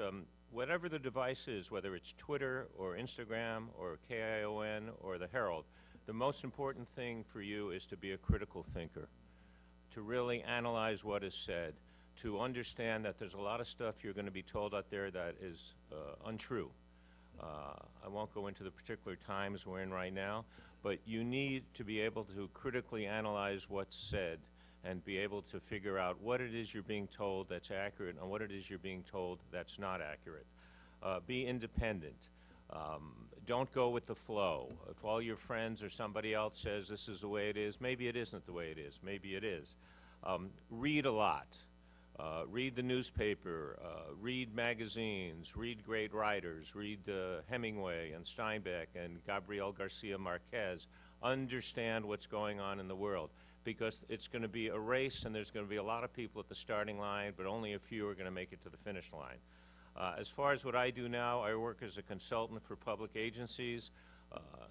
whatever the device is, whether it's Twitter or Instagram or KION or the Herald, the most important thing for you is to be a critical thinker, to really analyze what is said, to understand that there's a lot of stuff you're going to be told out there that is untrue. I won't go into the particular times we're in right now, but you need to be able to critically analyze what's said and be able to figure out what it is you're being told that's accurate and what it is you're being told that's not accurate. Be independent. Don't go with the flow. If all your friends or somebody else says this is the way it is, maybe it isn't the way it is. Maybe it is. Read a lot. Read the newspaper, read magazines, read great writers, read Hemingway and Steinbeck and Gabriel Garcia Marquez. Understand what's going on in the world, because it's going to be a race and there's going to be a lot of people at the starting line, but only a few are going to make it to the finish line. As far as what I do now, I work as a consultant for public agencies,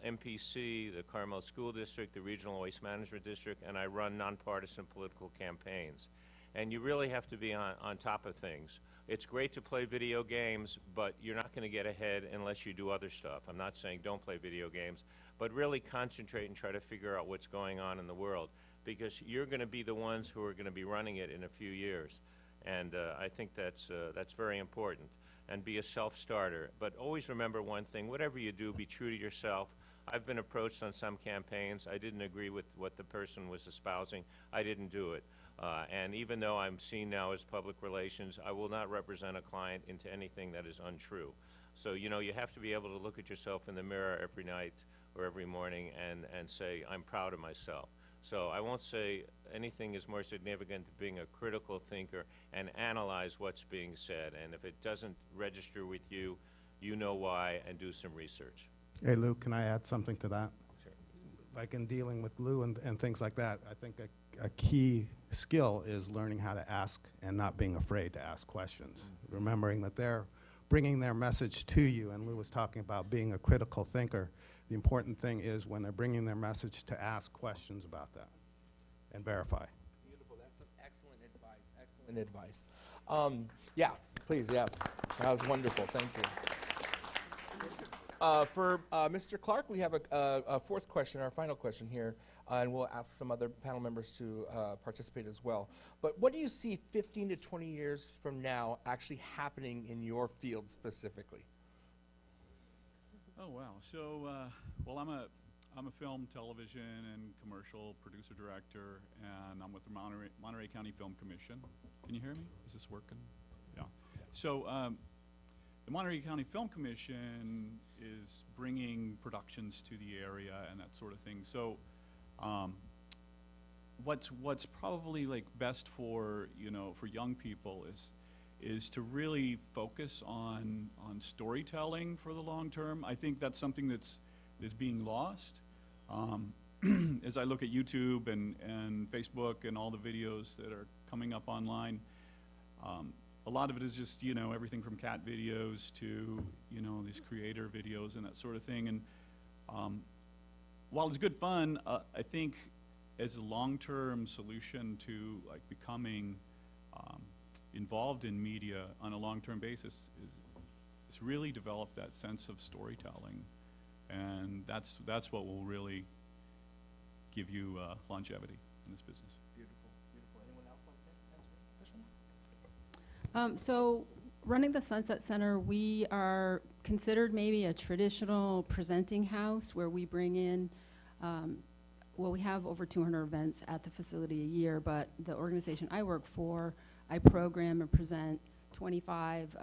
MPC, the Carmel School District, the Regional Waste Management District, and I run nonpartisan political campaigns. And you really have to be on top of things. It's great to play video games, but you're not going to get ahead unless you do other stuff. I'm not saying don't play video games, but really concentrate and try to figure out what's going on in the world, because you're going to be the ones who are going to be running it in a few years. And I think that's very important. And be a self-starter. But always remember one thing, whatever you do, be true to yourself. I've been approached on some campaigns. I didn't agree with what the person was espousing. I didn't do it. And even though I'm seen now as public relations, I will not represent a client into anything that is untrue. So, you know, you have to be able to look at yourself in the mirror every night or every morning and say, I'm proud of myself. So I won't say anything is more significant than being a critical thinker and analyze what's being said. And if it doesn't register with you, you know why, and do some research. Hey, Lou, can I add something to that? Sure. Like in dealing with Lou and things like that, I think a key skill is learning how to ask and not being afraid to ask questions. Remembering that they're bringing their message to you, and Lou was talking about being a critical thinker. The important thing is when they're bringing their message to ask questions about that and verify. Beautiful. That's some excellent advice. Excellent advice. Yeah, please. Yeah, that was wonderful. Thank you. For Mr. Clark, we have a fourth question, our final question here, and we'll ask some other panel members to participate as well. But what do you see 15 to 20 years from now actually happening in your field specifically? Oh wow! So, well, I'm a film, television, and commercial producer director, and I'm with the Monterey County Film Commission. Can you hear me? Is this working? Yeah. So, the Monterey County Film Commission is bringing productions to the area and that sort of thing. So, what's probably like best for for young people is to really focus on storytelling for the long term. I think that's something that's being lost. As I look at YouTube and Facebook and all the videos that are coming up online, a lot of it is just everything from cat videos to these creator videos and that sort of thing. And while it's good fun, I think as a long-term solution to like becoming involved in media on a long-term basis is really develop that sense of storytelling, and that's what will really give you longevity in this business. Beautiful, beautiful. Anyone else like to answer any question? So running the Sunset Center, we are considered maybe a traditional presenting house where we bring in, well, we have over 200 events at the facility a year, but the organization I work for, I program and present 25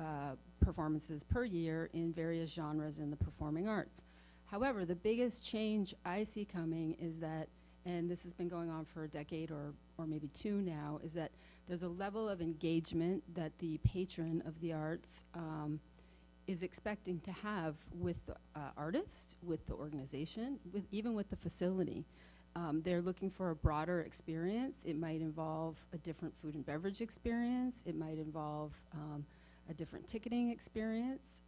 performances per year in various genres in the performing arts. However, the biggest change I see coming is that, and this has been going on for a decade or maybe two now, is that there's a level of engagement that the patron of the arts is expecting to have with the artist, with the organization, even with the facility. They're looking for a broader experience. It might involve a different food and beverage experience. It might involve a different ticketing experience.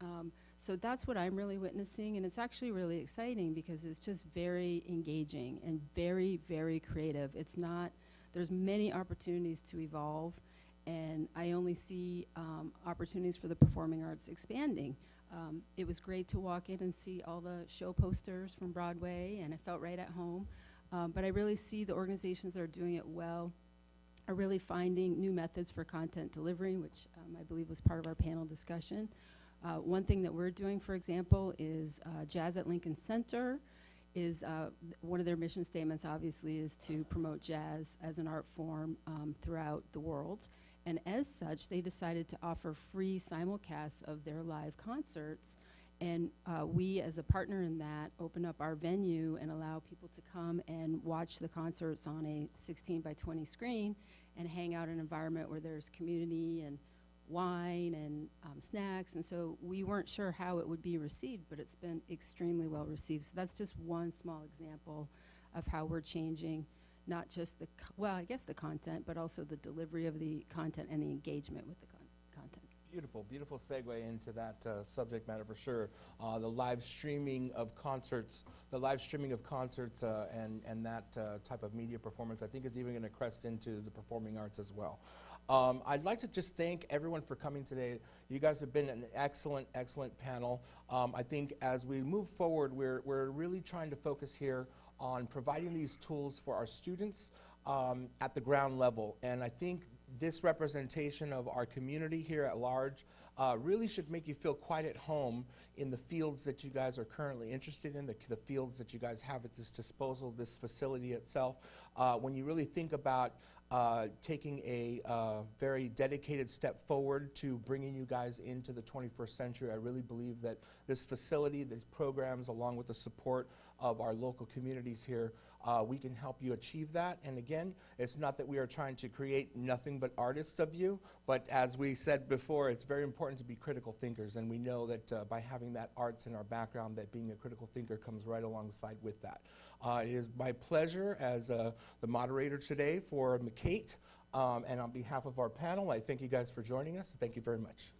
So that's what I'm really witnessing, and it's actually really exciting because it's just very engaging and very, very creative. It's not, there's many opportunities to evolve, and I only see opportunities for the performing arts expanding. It was great to walk in and see all the show posters from Broadway, and I felt right at home. But I really see the organizations that are doing it well are really finding new methods for content delivery, which I believe was part of our panel discussion. One thing that we're doing, for example, is Jazz at Lincoln Center is one of their mission statements, obviously, is to promote jazz as an art form throughout the world. And as such, they decided to offer free simulcasts of their live concerts. And we, as a partner in that, open up our venue and allow people to come and watch the concerts on a 16 by 20 screen and hang out in an environment where there's community and wine and snacks. And so we weren't sure how it would be received, but it's been extremely well received. So that's just one small example of how we're changing not just the, well, I guess the content, but also the delivery of the content and the engagement with the content. Beautiful, beautiful segue into that subject matter for sure. The live streaming of concerts, and that type of media performance, I think is even going to crest into the performing arts as well. I'd like to just thank everyone for coming today. You guys have been an excellent, excellent panel. I think as we move forward, we're really trying to focus here on providing these tools for our students at the ground level. And I think this representation of our community here at large really should make you feel quite at home in the fields that you guys are currently interested in, the fields that you guys have at this disposal, this facility itself. When you really think about taking a very dedicated step forward to bringing you guys into the 21st century, I really believe that this facility, these programs, along with the support of our local communities here, we can help you achieve that. And again, it's not that we are trying to create nothing but artists of you, but as we said before, it's very important to be critical thinkers, and we know that by having that arts in our background, that being a critical thinker comes right alongside with that. It is my pleasure as the moderator today for MCAET, and on behalf of our panel, I thank you guys for joining us. Thank you very much.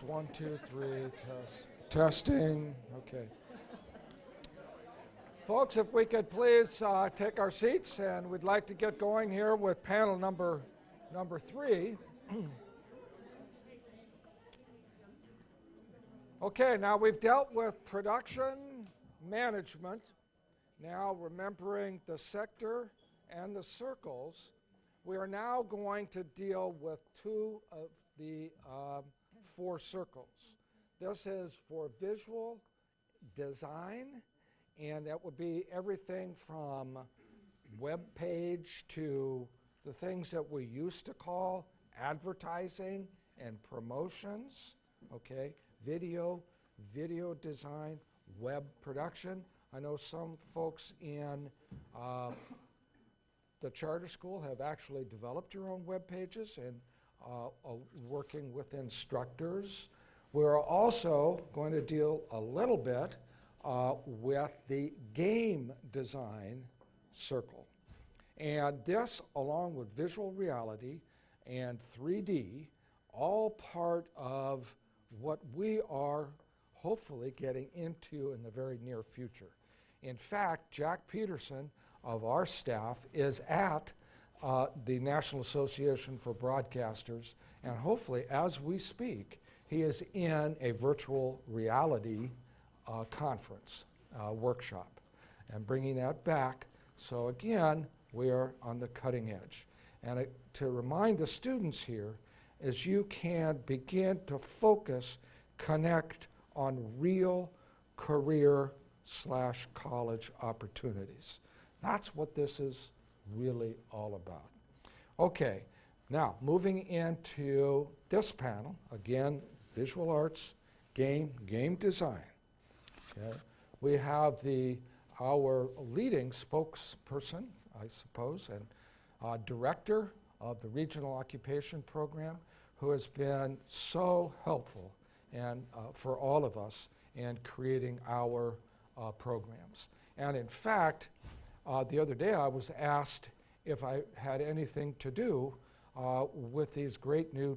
1, 2, 3, test. Testing, okay. Folks, if we could please take our seats, and we'd like to get going here with panel number 3. Okay, now we've dealt with production management. Now, remembering the sector and the circles, we are now going to deal with 2 of the 4 circles. This is for visual design, and that would be everything from web page to the things that we used to call advertising and promotions, okay? Video design, web production. I know some folks in the charter school have actually developed your own web pages and working with instructors. We're also going to deal a little bit with the game design circle. And this, along with visual reality and 3D, all part of what we are hopefully getting into in the very near future. In fact, Jack Peterson of our staff is at the National Association for Broadcasters, and hopefully as we speak, he is in a virtual reality conference, workshop, and bringing that back. So again, we are on the cutting edge. And to remind the students here, is you can begin to focus, connect on real career/college opportunities. That's what this is really all about. Okay, now moving into this panel, again, visual arts, game design. Okay. We have our leading spokesperson, I suppose, and director of the Regional Occupation Program, who has been so helpful and for all of us in creating our programs. And in fact, the other day I was asked if I had anything to do with these great new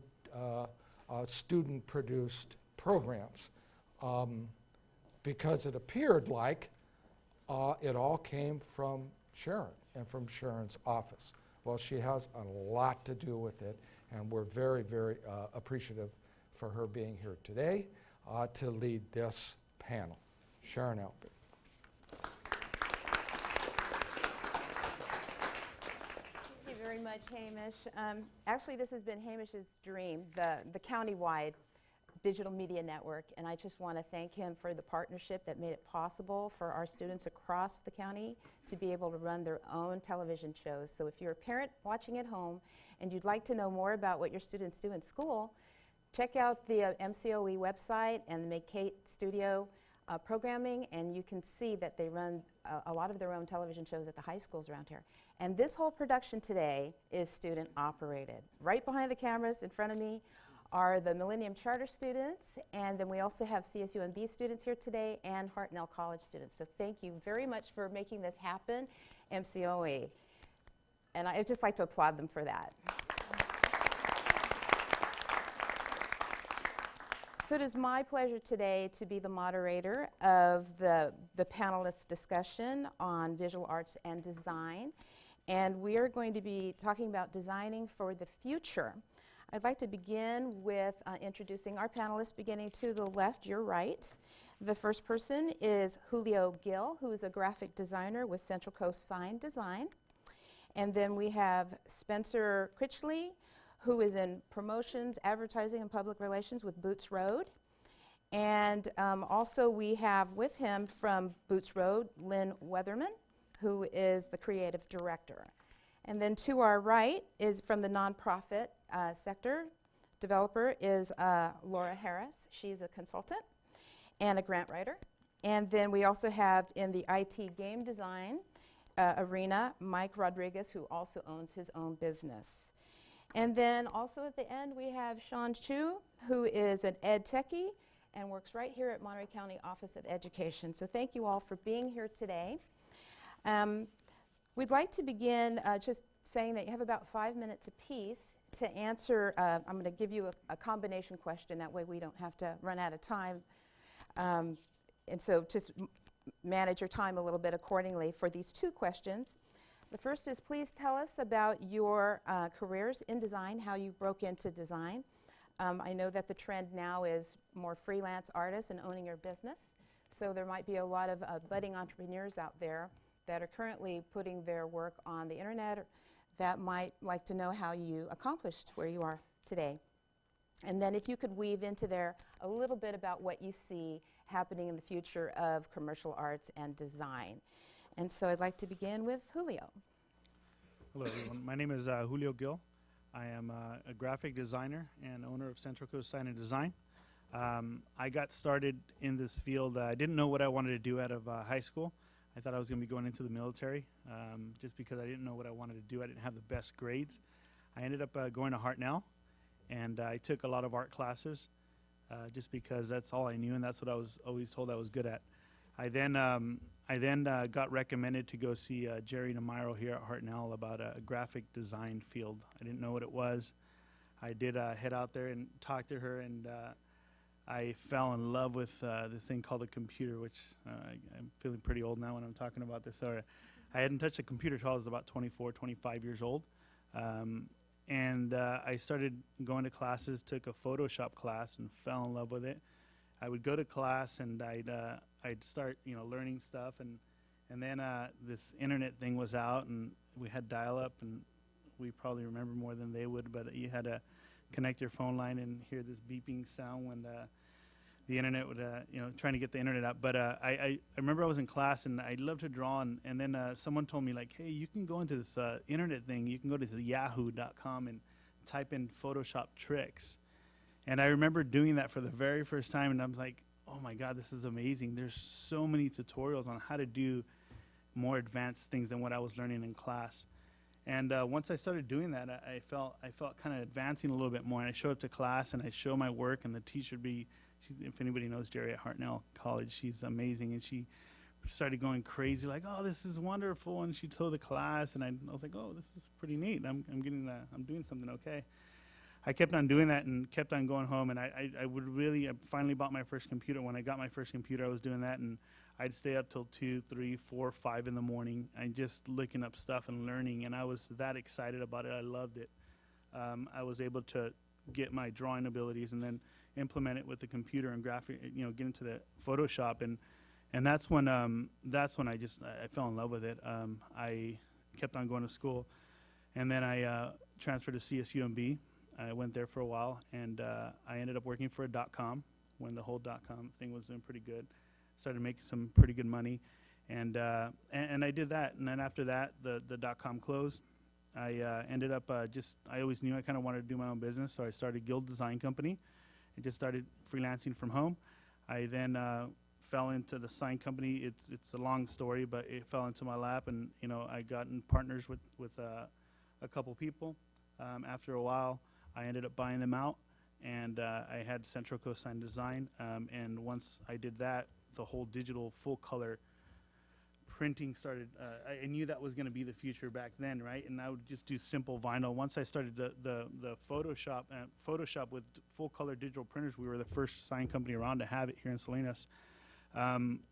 student-produced programs, because it appeared like it all came from Sharon and from Sharon's office. Well, she has a lot to do with it, and we're very, very appreciative for her being here today to lead this panel. Sharon Albert. Thank you very much, Hamish. Actually, this has been Hamish's dream, the county-wide digital media network, and I just want to thank him for the partnership that made it possible for our students across the county to be able to run their own television shows. So if you're a parent watching at home and you'd like to know more about what your students do in school, check out the MCOE website and the MCAET studio programming, and you can see that they run a lot of their own television shows at the high schools around here. And this whole production today is student operated. Right behind the cameras in front of me are the Millennium Charter students, and then we also have CSUMB students here today and Hartnell College students. So thank you very much for making this happen, MCOE. And I'd just like to applaud them for that. So it is my pleasure today to be the moderator of the panelist discussion on visual arts and design. And we are going to be talking about designing for the future. I'd like to begin with introducing our panelists, beginning to the left, your right. The first person is Julio Gill, who is a graphic designer with Central Coast Sign Design. And then we have Spencer Critchley, who is in promotions, advertising, and public relations with Boots Road. And also we have with him from Boots Road, Lynn Weatherman, who is the creative director. And then to our right is from the nonprofit sector developer is Laura Harris. She's a consultant and a grant writer. And then we also have in the IT game design arena, Mike Rodriguez, who also owns his own business. And then also at the end, we have Sean Chu, who is an ed techie and works right here at Monterey County Office of Education. So thank you all for being here today. We'd like to begin just saying that you have about 5 minutes apiece to answer, I'm going to give you a combination question. That way we don't have to run out of time. And so just manage your time a little bit accordingly for these two questions. The first is, please tell us about your careers in design, how you broke into design. I know that the trend now is more freelance artists and owning your business. So there might be a lot of budding entrepreneurs out there that are currently putting their work on the internet that might like to know how you accomplished where you are today. And then if you could weave into there a little bit about what you see happening in the future of commercial arts and design. And so I'd like to begin with Julio. Hello, everyone. My name is Julio Gil. I am a graphic designer and owner of Central Coast Sign and Design. I got started in this field. I didn't know what I wanted to do out of high school. I thought I was going to be going into the military just because I didn't know what I wanted to do. I didn't have the best grades. I ended up going to Hartnell, and I took a lot of art classes just because that's all I knew, and that's what I was always told I was good at. I then got recommended to go see Jerry Namiro here at Hartnell about a graphic design field. I didn't know what it was. I did head out there and talk to her, and I fell in love with this thing called a computer, which I'm feeling pretty old now when I'm talking about this. So I hadn't touched a computer until I was about 24, 25 years old. And I started going to classes, took a Photoshop class, and fell in love with it. I would go to class, and I'd start, learning stuff, and then this internet thing was out, and we had dial-up, and we probably remember more than they would, but you had to connect your phone line and hear this beeping sound when the internet would, trying to get the internet up. But I remember I was in class, and I loved to draw, and then someone told me, like, hey, you can go into this internet thing. You can go to yahoo.com and type in Photoshop tricks. And I remember doing that for the very first time, and I was like, oh my God, this is amazing. There's so many tutorials on how to do more advanced things than what I was learning in class. And once I started doing that, I felt kind of advancing a little bit more. And I showed up to class, and I show my work, and the teacher would be, if anybody knows Jerry at Hartnell College, she's amazing. And she started going crazy, like, oh, this is wonderful. And she told the class, and I was like, oh, this is pretty neat. I'm doing something okay. I kept on doing that and kept on going home, and I finally bought my first computer. When I got my first computer, I was doing that, and I'd stay up till 2, 3, 4, 5 in the morning and just looking up stuff and learning, and I was that excited about it. I loved it. I was able to get my drawing abilities and then implement it with the computer and graphic, get into the Photoshop, and that's when I fell in love with it. I kept on going to school, and then I transferred to CSUMB. I went there for a while, and I ended up working for a .com when the whole .com thing was doing pretty good. Started making some pretty good money, and I did that. And then after that, the .com closed. I ended up I always knew I kind of wanted to do my own business, so I started Guild Design Company. I just started freelancing from home. I then fell into the sign company. It's a long story, but it fell into my lap, and I got in partners with a couple people. After a while, I ended up buying them out, and I had Central Coast Sign Design. And once I did that, the whole digital full color printing started. I knew that was going to be the future back then, right? And I would just do simple vinyl. Once I started the Photoshop with full color digital printers, we were the first sign company around to have it here in Salinas.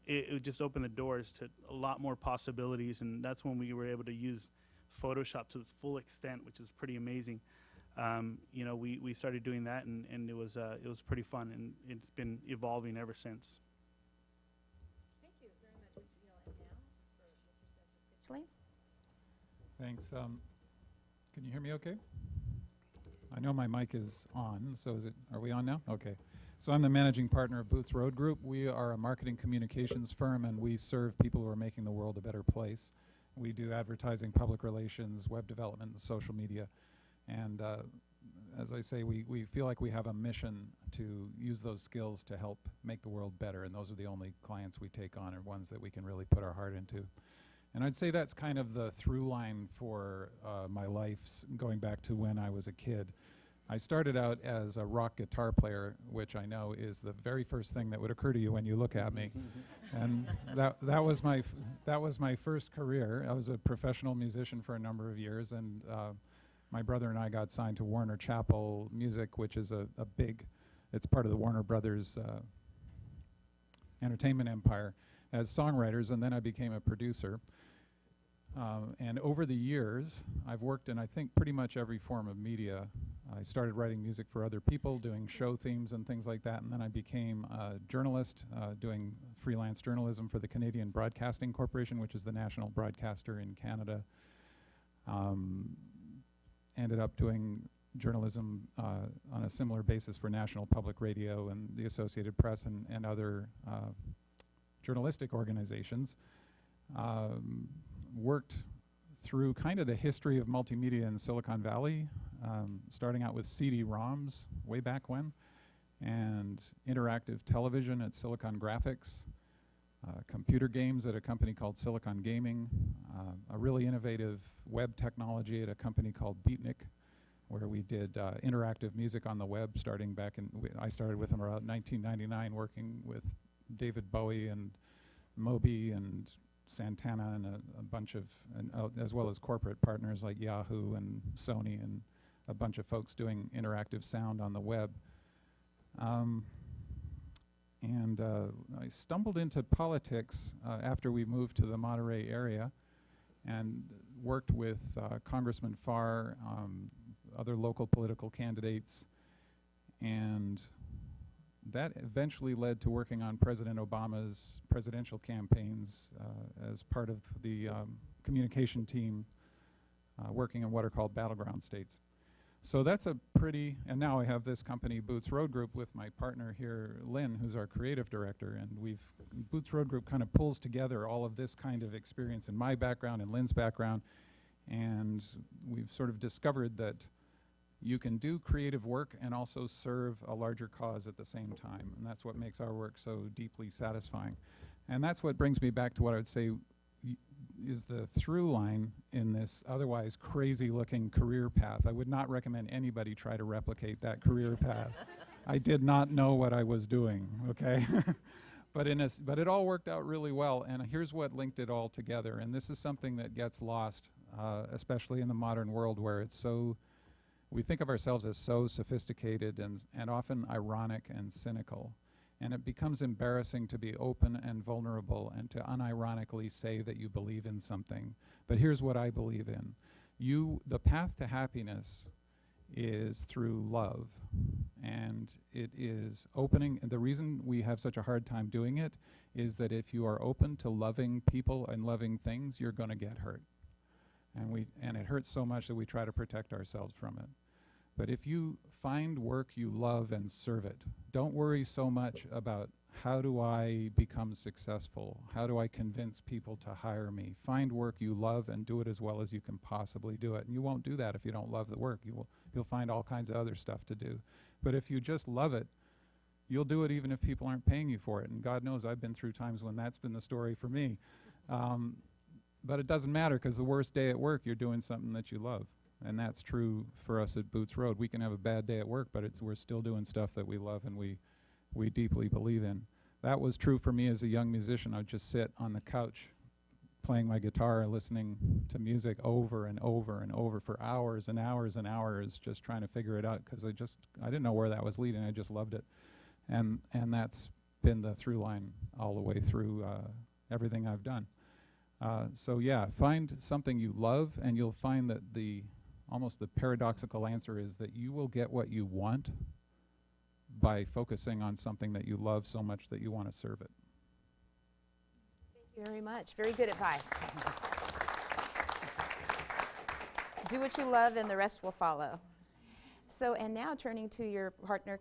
It just opened the doors to a lot more possibilities, and that's when we were able to use Photoshop to its full extent, which is pretty amazing. We started doing that, and it was pretty fun, and it's been evolving ever since. Thank you very much, Mr. Gill. And now for Mr. Spencer Pitchley. Thanks. Can you hear me okay? I know my mic is on, so are we on now? Okay. So I'm the managing partner of Boots Road Group. We are a marketing communications firm, and we serve people who are making the world a better place. We do advertising, public relations, web development, and social media. And as I say, we feel like we have a mission to use those skills to help make the world better, and those are the only clients we take on, and ones that we can really put our heart into. And I'd say that's kind of the through line for my life, going back to when I was a kid. I started out as a rock guitar player, which I know is the very first thing that would occur to you when you look at me. And that was my first career. I was a professional musician for a number of years, and my brother and I got signed to Warner Chappell Music, which is a big, it's part of the Warner Brothers entertainment empire, as songwriters, and then I became a producer. And over the years, I've worked in, I think, pretty much every form of media. I started writing music for other people, doing show themes and things like that, and then I became a journalist, doing freelance journalism for the Canadian Broadcasting Corporation, which is the national broadcaster in Canada. Ended up doing journalism on a similar basis for National Public Radio and the Associated Press and other journalistic organizations. Worked through kind of the history of multimedia in Silicon Valley, starting out with CD-ROMs way back when, and interactive television at Silicon Graphics, computer games at a company called Silicon Gaming, a really innovative web technology at a company called Beatnik, where we did interactive music on the web starting back in, I started with them around 1999, working with David Bowie and Moby and Santana and a bunch of, as well as corporate partners like Yahoo and Sony and a bunch of folks doing interactive sound on the web. I stumbled into politics after we moved to the Monterey area and worked with Congressman Farr, other local political candidates, and that eventually led to working on President Obama's presidential campaigns as part of the communication team working in what are called battleground states. So that's a pretty, and now I have this company, Boots Road Group, with my partner here, Lynn, who's our creative director, and Boots Road Group kind of pulls together all of this kind of experience in my background and Lynn's background, and we've sort of discovered that you can do creative work and also serve a larger cause at the same time. And that's what makes our work so deeply satisfying. And that's what brings me back to what I would say is the through line in this otherwise crazy looking career path. I would not recommend anybody try to replicate that career path. I did not know what I was doing, okay? But it all worked out really well, and here's what linked it all together. And this is something that gets lost, especially in the modern world where it's so, we think of ourselves as so sophisticated and often ironic and cynical. And it becomes embarrassing to be open and vulnerable and to unironically say that you believe in something. But here's what I believe in. The path to happiness is through love. And it is opening, and the reason we have such a hard time doing it is that if you are open to loving people and loving things, you're going to get hurt. And it hurts so much that we try to protect ourselves from it. But if you find work you love and serve it, don't worry so much about how do I become successful? How do I convince people to hire me? Find work you love and do it as well as you can possibly do it. And you won't do that if you don't love the work. You'll find all kinds of other stuff to do. But if you just love it, you'll do it even if people aren't paying you for it. And God knows I've been through times when that's been the story for me. But it doesn't matter, because the worst day at work, you're doing something that you love. And that's true for us at Boots Road. We can have a bad day at work, but we're still doing stuff that we love and we deeply believe in. That was true for me as a young musician. I'd just sit on the couch playing my guitar, listening to music over and over and over for hours and hours and hours, just trying to figure it out, because I didn't know where that was leading. I just loved it. And that's been the through line all the way through everything I've done. So yeah, find something you love, and you'll find that almost the paradoxical answer is that you will get what you want by focusing on something that you love so much that you want to serve it. Thank you very much. Very good advice. Do what you love and the rest will follow. So, and now turning to your partner,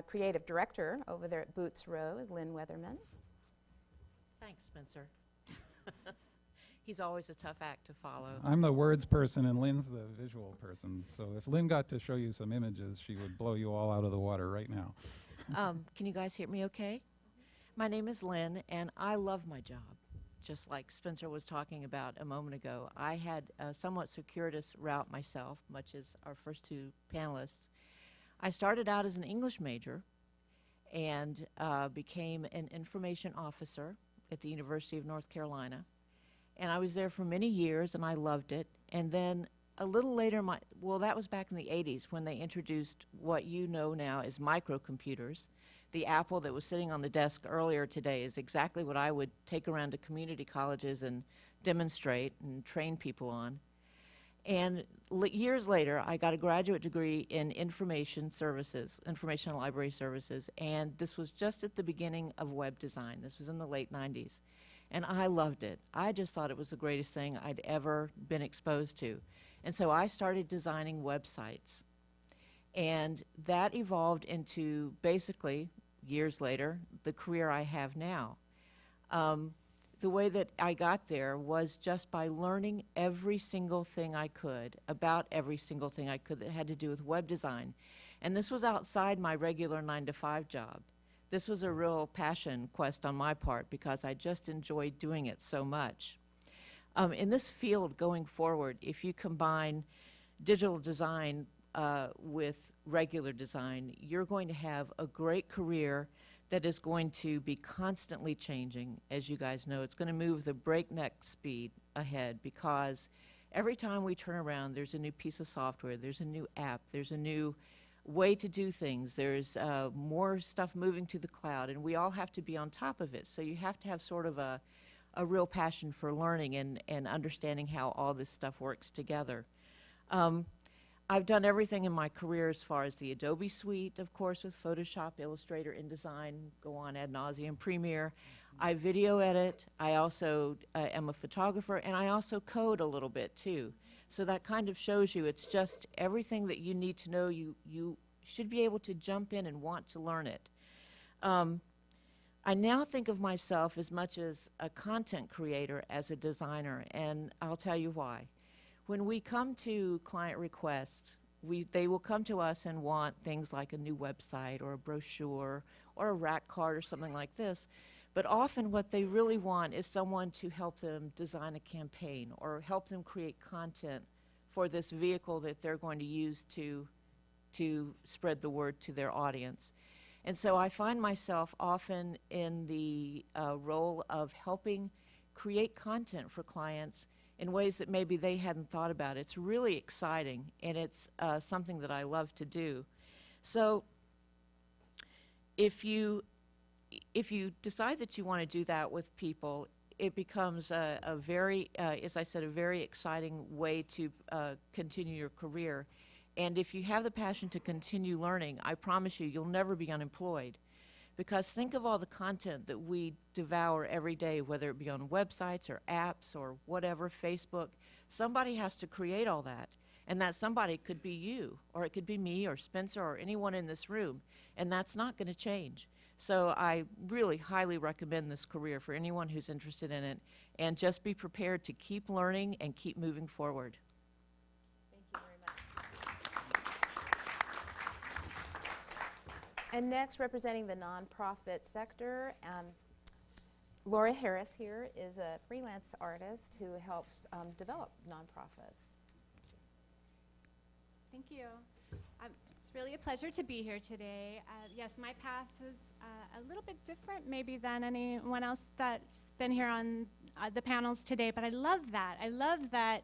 creative director over there at Boots Road, Lynn Weatherman. Thanks, Spencer. He's always a tough act to follow. I'm the words person and Lynn's the visual person. So if Lynn got to show you some images, she would blow you all out of the water right now. Can you guys hear me okay? My name is Lynn, and I love my job. Just like Spencer was talking about a moment ago, I had a somewhat circuitous route myself, much as our first two panelists. I started out as an English major and became an information officer at the University of North Carolina. And I was there for many years, and I loved it. And then a little later, well, that was back in the 80s when they introduced what you know now as microcomputers. The Apple that was sitting on the desk earlier today is exactly what I would take around to community colleges and demonstrate and train people on. And years later, I got a graduate degree in information services, information and library services, and this was just at the beginning of web design. This was in the late 90s. And I loved it. I just thought it was the greatest thing I'd ever been exposed to. And so I started designing websites. And that evolved into, basically, years later, the career I have now. The way that I got there was just by learning every single thing I could about every single thing I could that had to do with web design. And this was outside my regular 9-to-5 job. This was a real passion quest on my part because I just enjoyed doing it so much. In this field going forward, if you combine digital design with regular design, you're going to have a great career that is going to be constantly changing. As you guys know, it's going to move the breakneck speed ahead because every time we turn around, there's a new piece of software, there's a new app, there's a new way to do things, there's more stuff moving to the cloud, and we all have to be on top of it. So you have to have sort of a real passion for learning and understanding how all this stuff works together. I've done everything in my career as far as the Adobe suite, of course, with Photoshop, Illustrator, InDesign, go on ad nauseum, Premiere. I video edit. I also am a photographer, and I also code a little bit, too. So that kind of shows you it's just everything that you need to know. You should be able to jump in and want to learn it. I now think of myself as much as a content creator as a designer, and I'll tell you why. When we come to client requests, they will come to us and want things like a new website or a brochure or a rack card or something like this. But often what they really want is someone to help them design a campaign or help them create content for this vehicle that they're going to use to spread the word to their audience. And so I find myself often in the role of helping create content for clients in ways that maybe they hadn't thought about. It's really exciting, and it's something that I love to do. So if you decide that you want to do that with people, it becomes a very, as I said, a very exciting way to continue your career. And if you have the passion to continue learning, I promise you, you'll never be unemployed. Because think of all the content that we devour every day, whether it be on websites or apps or whatever, Facebook. Somebody has to create all that. And that somebody could be you, or it could be me, or Spencer, or anyone in this room. And that's not going to change. So I really highly recommend this career for anyone who's interested in it. And just be prepared to keep learning and keep moving forward. And next, representing the nonprofit sector, Laura Harris here is a freelance artist who helps develop nonprofits. Thank you. It's really a pleasure to be here today. Yes, my path is a little bit different maybe than anyone else that's been here on the panels today, but I love that. I love that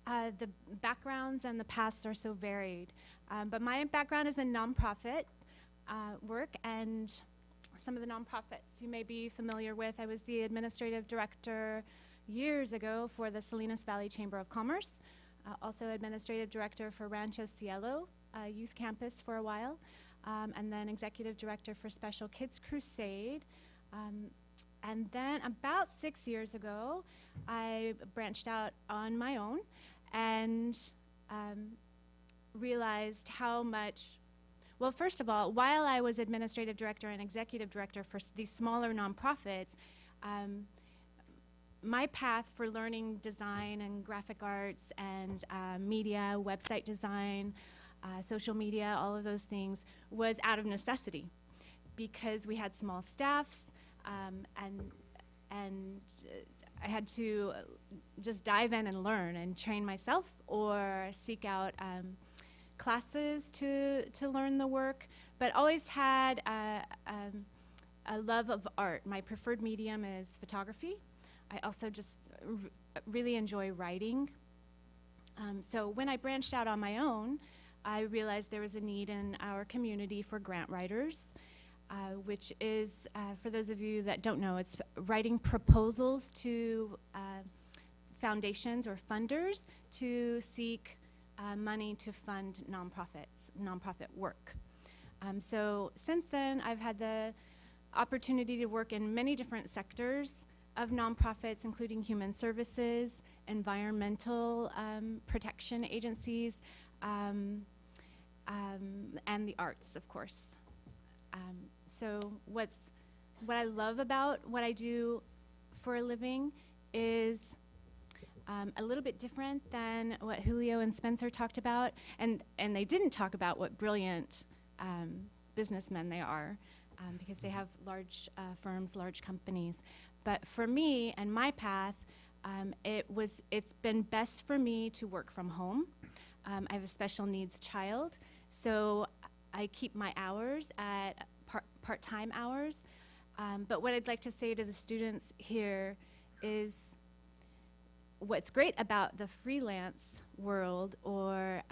the backgrounds and the paths are so varied. But my background is in nonprofit work, and some of the nonprofits you may be familiar with. I was the administrative director years ago for the Salinas Valley Chamber of Commerce, also administrative director for Rancho Cielo Youth Campus for a while, and then executive director for Special Kids Crusade. And then about 6 years ago, I branched out on my own and realized how much. Well, first of all, while I was administrative director and executive director for these smaller nonprofits, my path for learning design and graphic arts and media, website design, social media, all of those things was out of necessity because we had small staffs and I had to just dive in and learn and train myself or seek out classes to learn the work, but always had a love of art. My preferred medium is photography. I also just really enjoy writing. So when I branched out on my own, I realized there was a need in our community for grant writers, which is, for those of you that don't know, it's writing proposals to foundations or funders to seek money to fund nonprofit work. So since then, I've had the opportunity to work in many different sectors of nonprofits, including human services, environmental protection agencies, and the arts, of course. So what I love about what I do for a living is a little bit different than what Julio and Spencer talked about, and they didn't talk about what brilliant businessmen they are, because they have large firms, large companies. But for me and my path, it's been best for me to work from home. I have a special needs child, so I keep my hours at part-time hours. But what I'd like to say to the students here is what's great about the freelance world, or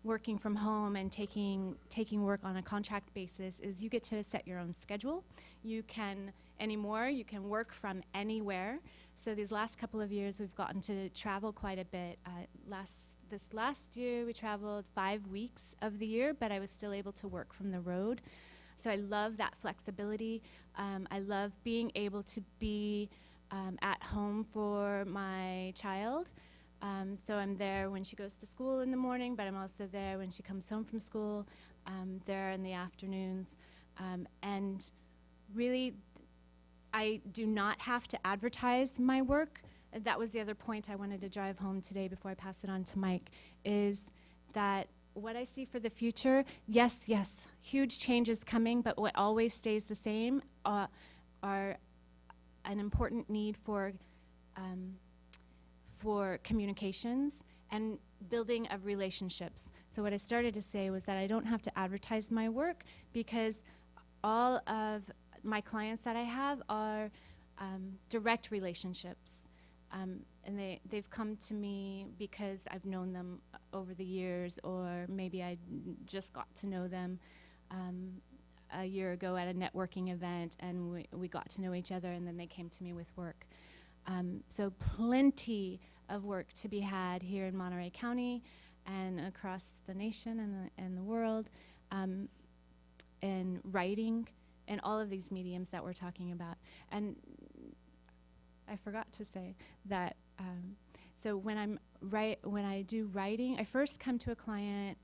working from home and taking work on a contract basis, is you get to set your own schedule. You can work from anywhere. So these last couple of years, we've gotten to travel quite a bit. This last year, we traveled 5 weeks of the year, but I was still able to work from the road. So I love that flexibility. I love being able to be at home for my child. So I'm there when she goes to school in the morning, but I'm also there when she comes home from school, there in the afternoons. And really, I do not have to advertise my work. That was the other point I wanted to drive home today before I pass it on to Mike, is that what I see for the future, yes, huge changes coming, but what always stays the same are an important need for communications and building of relationships. So what I started to say was that I don't have to advertise my work, because all of my clients that I have are direct relationships. And they've come to me because I've known them over the years, or maybe I just got to know them a year ago at a networking event, and we got to know each other, and then they came to me with work. So plenty of work to be had here in Monterey County and across the nation and the world, in writing and all of these mediums that we're talking about. And I forgot to say that, so when I do writing, I first come to a client,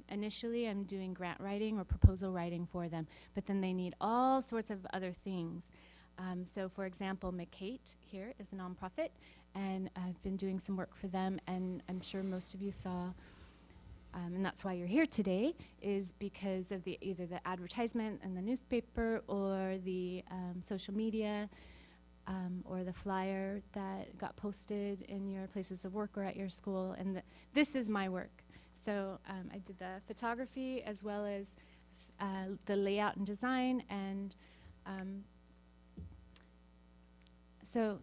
initially I'm doing grant writing or proposal writing for them, but then they need all sorts of other things. So for example, MCAET here is a nonprofit, and I've been doing some work for them, and I'm sure most of you saw, and that's why you're here today, is because of either the advertisement in the newspaper, or the social media, or the flyer that got posted in your places of work or at your school. And this is my work. So I did the photography as well as the layout and design, and so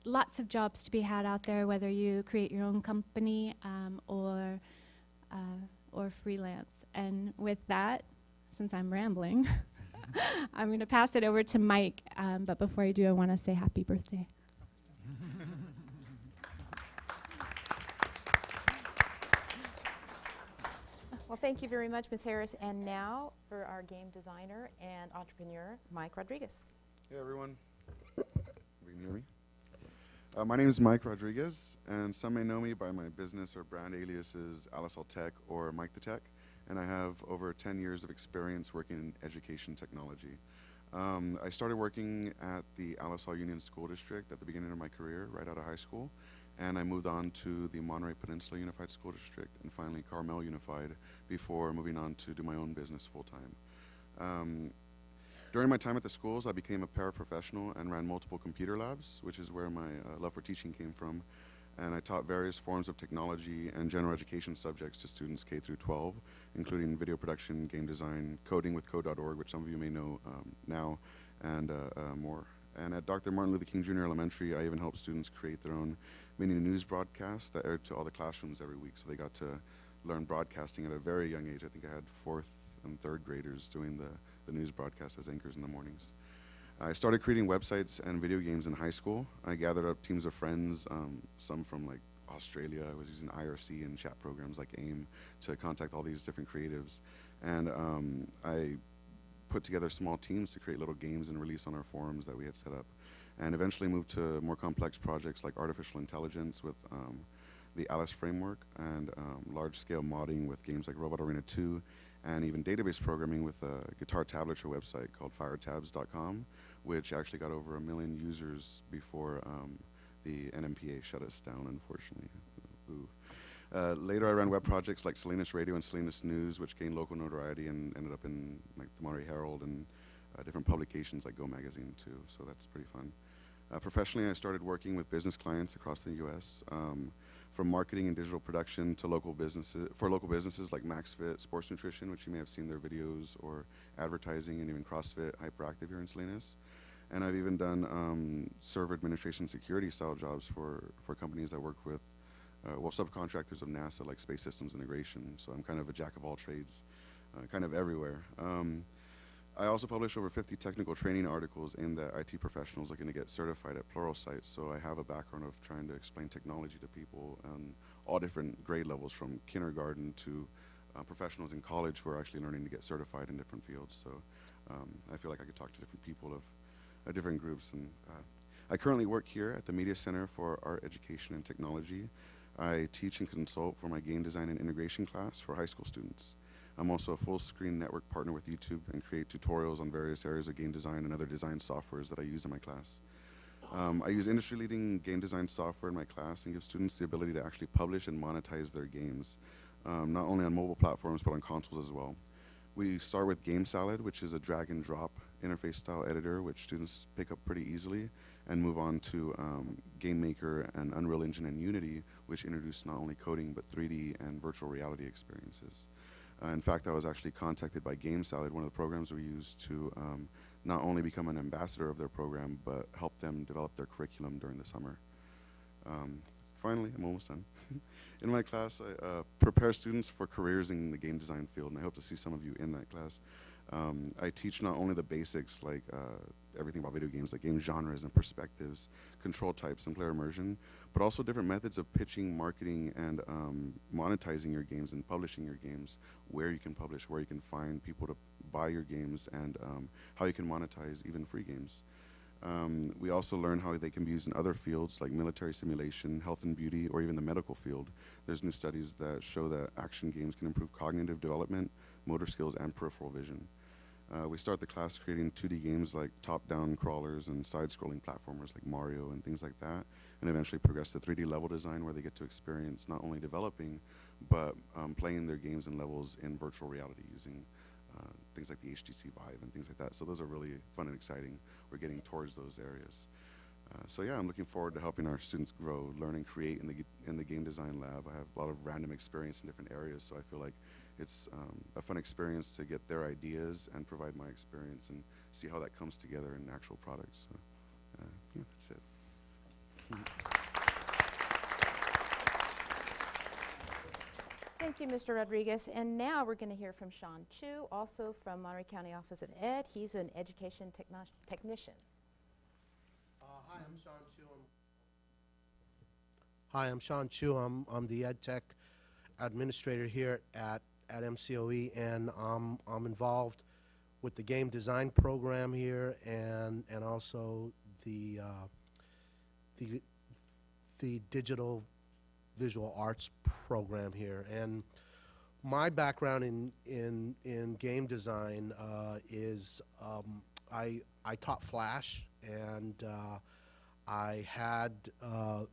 lots of jobs to be had out there, whether you create your own company or freelance. And with that, since I'm rambling, I'm going to pass it over to Mike. But before I do, I want to say happy birthday. Well, thank you very much, Ms. Harris. And now for our game designer and entrepreneur, Mike Rodriguez. Hey, everyone. You can hear me? My name is Mike Rodriguez, and some may know me by my business or brand aliases Alisol Tech or Mike the Tech, and I have over 10 years of experience working in education technology. I started working at the Alisol Union School District at the beginning of my career, right out of high school, and I moved on to the Monterey Peninsula Unified School District and finally Carmel Unified before moving on to do my own business full-time. During my time at the schools, I became a paraprofessional and ran multiple computer labs, which is where my love for teaching came from. And I taught various forms of technology and general education subjects to students K through 12, including video production, game design, coding with code.org, which some of you may know now, and more. And at Dr. Martin Luther King Jr. Elementary, I even helped students create their own mini news broadcasts that aired to all the classrooms every week. So they got to learn broadcasting at a very young age. I think I had 4th and 3rd graders doing the news broadcast as anchors in the mornings. I started creating websites and video games in high school. I gathered up teams of friends, some from like Australia. I was using IRC and chat programs like AIM to contact all these different creatives. And I put together small teams to create little games and release on our forums that we had set up. And eventually moved to more complex projects like artificial intelligence with the Alice framework and large-scale modding with games like Robot Arena 2, and even database programming with a guitar tablature website called firetabs.com, which actually got over 1 million users before the NMPA shut us down, unfortunately. Boo. Later, I ran web projects like Salinas Radio and Salinas News, which gained local notoriety and ended up in like the Monterey Herald and different publications like Go Magazine too. So that's pretty fun. Professionally, I started working with business clients across the U.S. From marketing and digital production to local businesses like MaxFit Sports Nutrition, which you may have seen their videos, or advertising, and even CrossFit Hyperactive here in Salinas. And I've even done server administration security style jobs for companies that work with subcontractors of NASA, like Space Systems Integration. So I'm kind of a jack of all trades, kind of everywhere. I also publish over 50 technical training articles aimed at IT professionals looking to get certified at Pluralsight. So I have a background of trying to explain technology to people on all different grade levels, from kindergarten to professionals in college who are actually learning to get certified in different fields. So I feel like I could talk to different people of different groups. And I currently work here at the Media Center for Art Education and Technology. I teach and consult for my game design and integration class for high school students. I'm also a full-screen network partner with YouTube and create tutorials on various areas of game design and other design softwares that I use in my class. I use industry-leading game design software in my class and give students the ability to actually publish and monetize their games, not only on mobile platforms but on consoles as well. We start with Game Salad, which is a drag-and-drop interface-style editor which students pick up pretty easily, and move on to Game Maker and Unreal Engine and Unity, which introduce not only coding but 3D and virtual reality experiences. In fact, I was actually contacted by Game Salad, one of the programs we use, to not only become an ambassador of their program, but help them develop their curriculum during the summer. Finally, I'm almost done. In my class, I prepare students for careers in the game design field, and I hope to see some of you in that class. I teach not only the basics, like everything about video games, like game genres and perspectives, control types, and player immersion, but also different methods of pitching, marketing, and monetizing your games and publishing your games, where you can publish, where you can find people to buy your games, and how you can monetize even free games. We also learn how they can be used in other fields like military simulation, health and beauty, or even the medical field. There's new studies that show that action games can improve cognitive development, motor skills, and peripheral vision. We start the class creating 2D games like top-down crawlers and side-scrolling platformers like Mario and things like that, and eventually progress to 3D level design, where they get to experience not only developing, but playing their games and levels in virtual reality using things like the HTC Vive and things like that. So those are really fun and exciting. We're getting towards those areas. So yeah, I'm looking forward to helping our students grow, learn, and create in the game design lab. I have a lot of random experience in different areas, so I feel like it's a fun experience to get their ideas and provide my experience and see how that comes together in actual products. So yeah, that's it. Thank you, Mr. Rodriguez. And now we're going to hear from Sean Chu, also from Monterey County Office of Ed. He's an education technician. Hi, I'm Sean Chu. Hi, I'm Sean Chu. I'm the Ed Tech administrator here at MCOE, and I'm involved with the game design program here, and also the digital visual arts program here. And my background in game design is I taught Flash, and I had a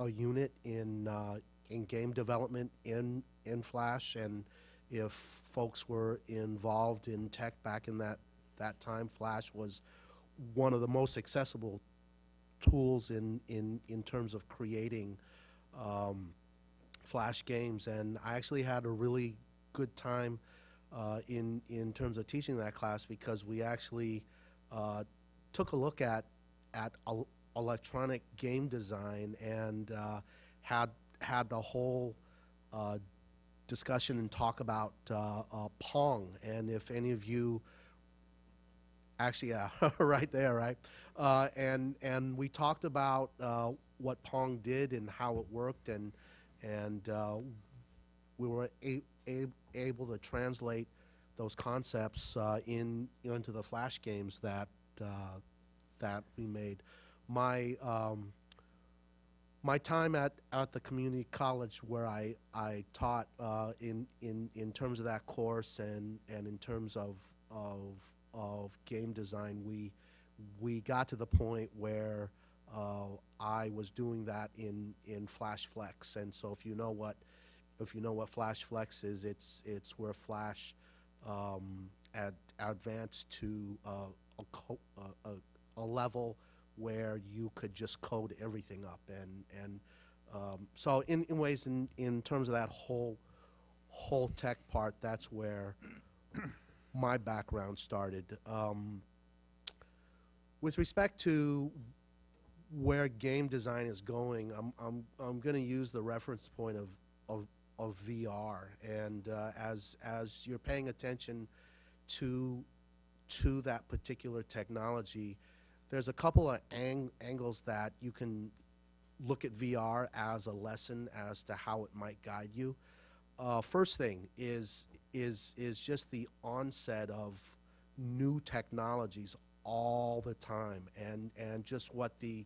unit in game development in Flash, and if folks were involved in tech back in that time, Flash was one of the most accessible tools in terms of creating Flash games. And I actually had a really good time in terms of teaching that class, because we actually took a look at electronic game design and had the whole discussion and talk about Pong. And if any of you, actually, yeah, right there, right? And we talked about what Pong did and how it worked, and we were able to translate those concepts into the Flash games that we made. My time at the community college where I taught in terms of that course and in terms of game design, we got to the point where I was doing that in Flash Flex. And so if you know what Flash Flex is, it's where Flash advanced to a level where you could just code everything up, and so in ways, in terms of that whole tech part, that's where my background started. With respect to where game design is going, I'm going to use the reference point of VR, and as you're paying attention to that particular technology, there's a couple of angles that you can look at VR as a lesson as to how it might guide you. First thing is just the onset of new technologies all the time, and just what the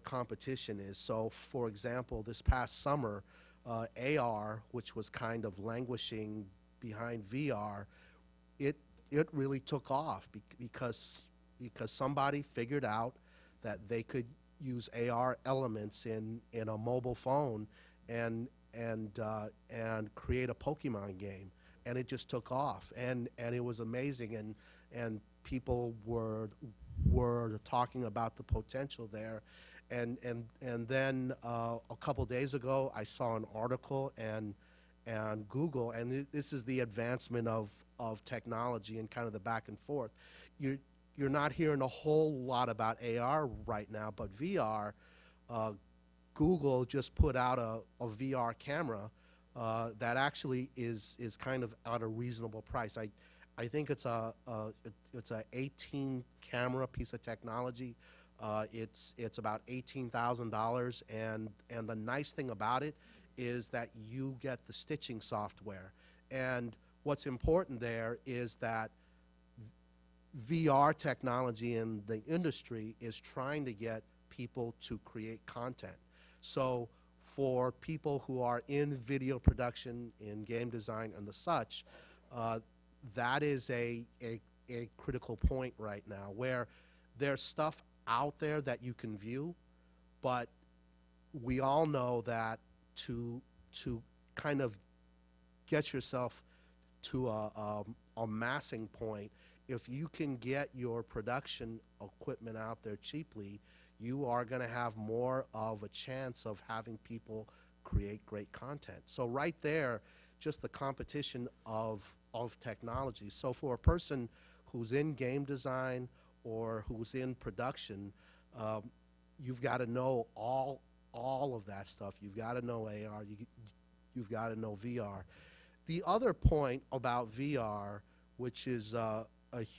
competition is. So, for example, this past summer, AR, which was kind of languishing behind VR, it really took off because somebody figured out that they could use AR elements in a mobile phone and create a Pokemon game, and it just took off, and it was amazing, and people were talking about the potential there, and then a couple days ago I saw an article and Google, and this is the advancement of technology and kind of the back and forth. You're not hearing a whole lot about AR right now, but VR, Google just put out a VR camera that actually is kind of at a reasonable price. I think it's a 18 camera piece of technology. It's about $18,000, and the nice thing about it is that you get the stitching software. And what's important there is that VR technology in the industry is trying to get people to create content. So for people who are in video production, in game design and the such, that is a critical point right now, where there's stuff out there that you can view, but we all know that to kind of get yourself to a massing point, if you can get your production equipment out there cheaply, you are going to have more of a chance of having people create great content. So right there, just the competition of technology. So for a person who's in game design or who's in production, you've got to know all of that stuff. You've got to know AR. You've got to know VR. The other point about VR, which is a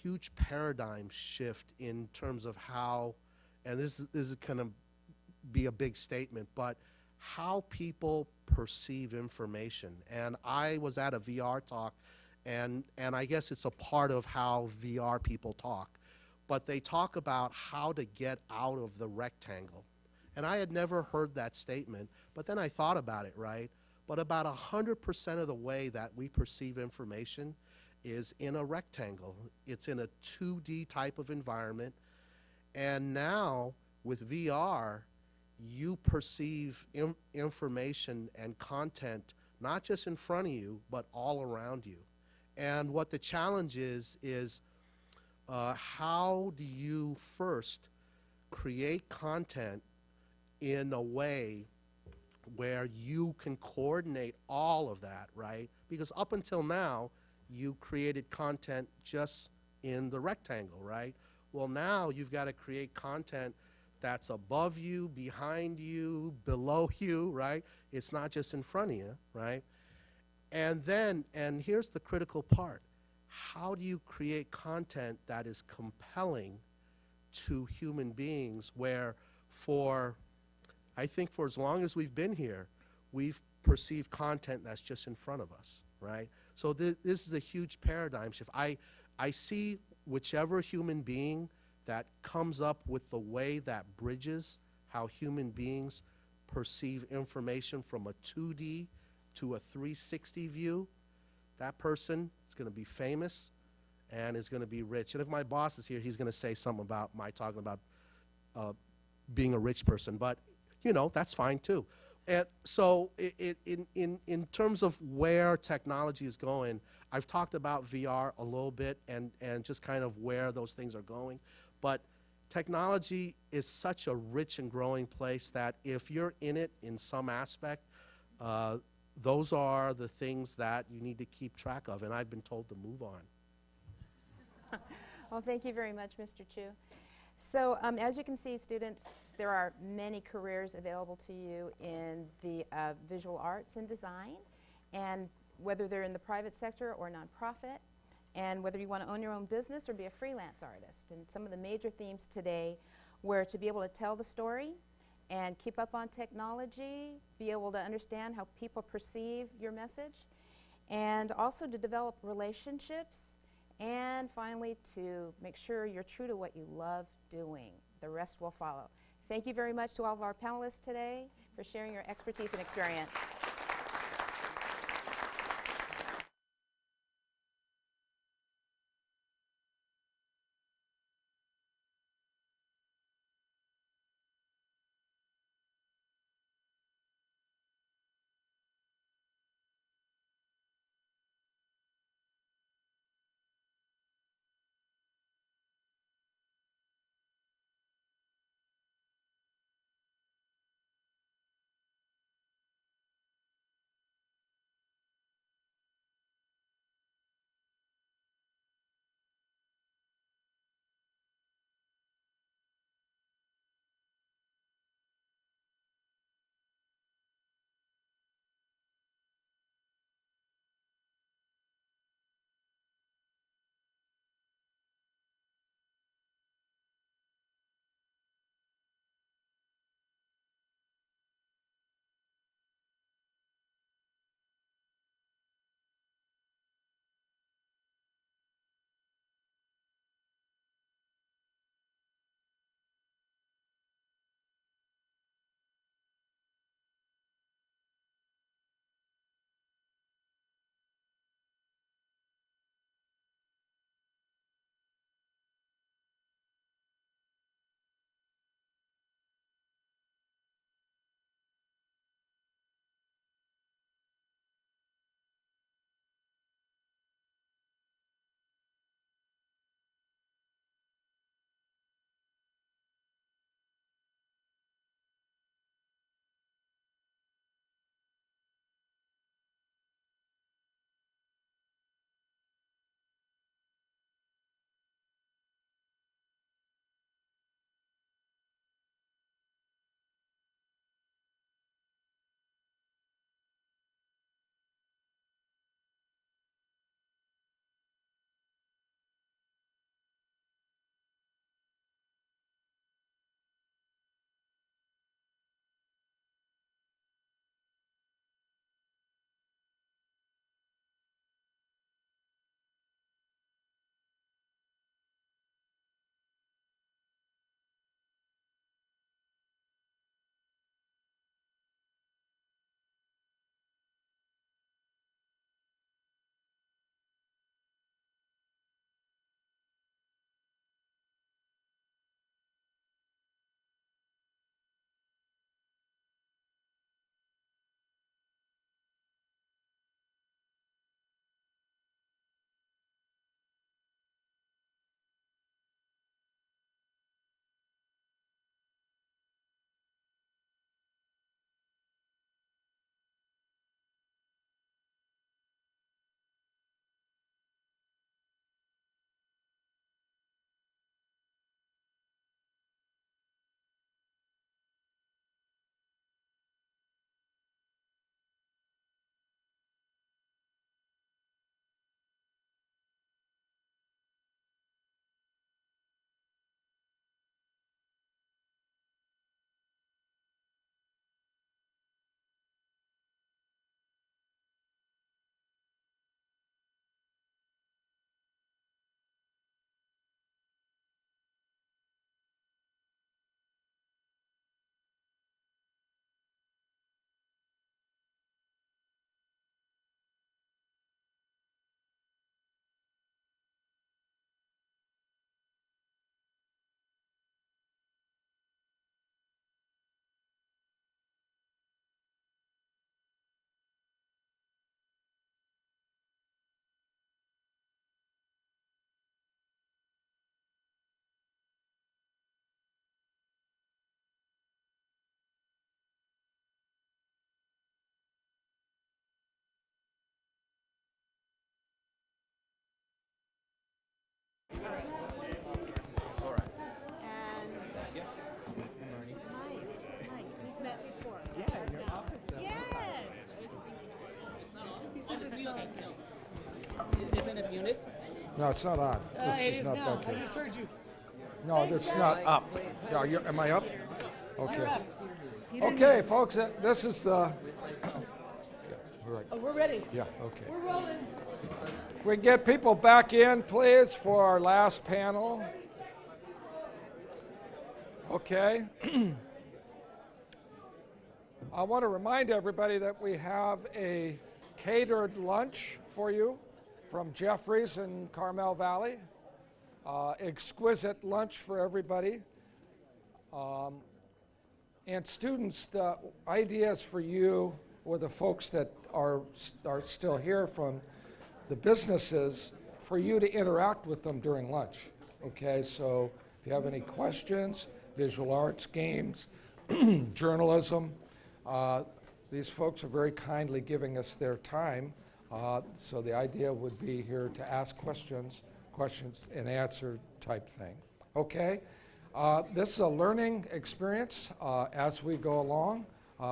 huge paradigm shift in terms of how, and this is going to be a big statement, but how people perceive information. And I was at a VR talk, and I guess it's a part of how VR people talk, but they talk about how to get out of the rectangle. And I had never heard that statement, but then I thought about it, right? But about 100% of the way that we perceive information is in a rectangle. It's in a 2D type of environment. And now with VR, you perceive information and content not just in front of you, but all around you. And what the challenge is how do you first create content in a way where you can coordinate all of that, right? Because up until now, you created content just in the rectangle, right? Well, now you've got to create content that's above you, behind you, below you, right? It's not just in front of you, right? And then, and here's the critical part, how do you create content that is compelling to human beings where I think for as long as we've been here, we've perceived content that's just in front of us, right? So this is a huge paradigm shift. I see whichever human being that comes up with the way that bridges how human beings perceive information from a 2D to a 360 view, that person is going to be famous and is going to be rich. And if my boss is here, he's going to say something about my talking about being a rich person. But, you know, that's fine too. And so in terms of where technology is going, I've talked about VR a little bit and just kind of where those things are going. But technology is such a rich and growing place that if you're in it in some aspect, those are the things that you need to keep track of. And I've been told to move on. Well, thank you very much, Mr. Chu. So as you can see, students, there are many careers available to you in the visual arts and design, and whether they're in the private sector or nonprofit, and whether you want to own your own business or be a freelance artist. And some of the major themes today were to be able to tell the story and keep up on technology, be able to understand how people perceive your message, and also to develop relationships, and finally to make sure you're true to what you love doing. The rest will follow. Thank you very much to all of our panelists today for sharing your expertise and experience. unit. No, it's not on. This It is not now. back I here. just heard you. No, Thanks, it's guys. not up. Yeah, am I up? You're Okay. up. He didn't Okay, hear. folks, this is the. All right. Oh, we're ready. Yeah, okay. We're rolling. If we can get people back in, please, for our last panel. Okay. I want to remind everybody that we have a catered lunch for you from Jeffrey's in Carmel Valley. Exquisite lunch for everybody. And students, the idea is for you, or the folks that are still here from the businesses, for you to interact with them during lunch. Okay, so if you have any questions, visual arts, games, journalism, these folks are very kindly giving us their time. So the idea would be here to ask questions and answer type thing. Okay? This is a learning experience as we go along.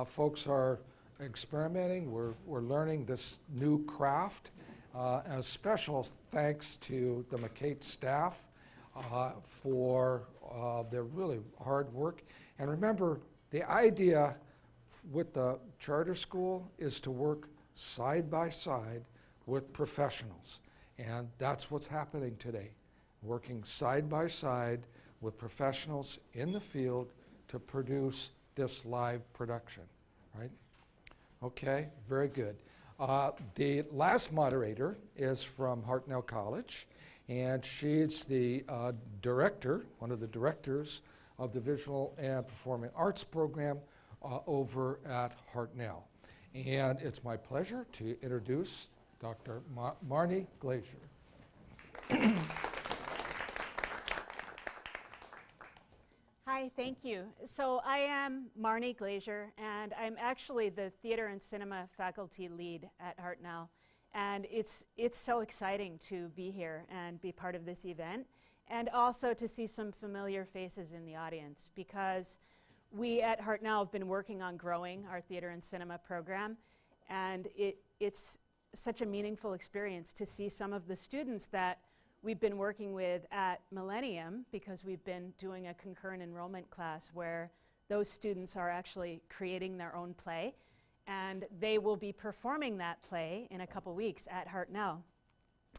Folks are experimenting. We're learning this new craft. A special thanks to the MCAET staff for their really hard work. And remember, the idea with the charter school is to work side by side with professionals. And that's what's happening today, working side by side with professionals in the field to produce this live production, right? Okay, very good. The last moderator is from Hartnell College, and she's the director, one of the directors of the Visual and Performing Arts program over at Hartnell. And it's my pleasure to introduce Dr. Marnie Glazier. Hi, thank you. So I am Marnie Glazier, and I'm actually the theater and cinema faculty lead at Hartnell. And it's so exciting to be here and be part of this event, and also to see some familiar faces in the audience, because we at Hartnell have been working on growing our theater and cinema program, and it's such a meaningful experience to see some of the students that we've been working with at Millennium, because we've been doing a concurrent enrollment class where those students are actually creating their own play, and they will be performing that play in a couple weeks at Hartnell.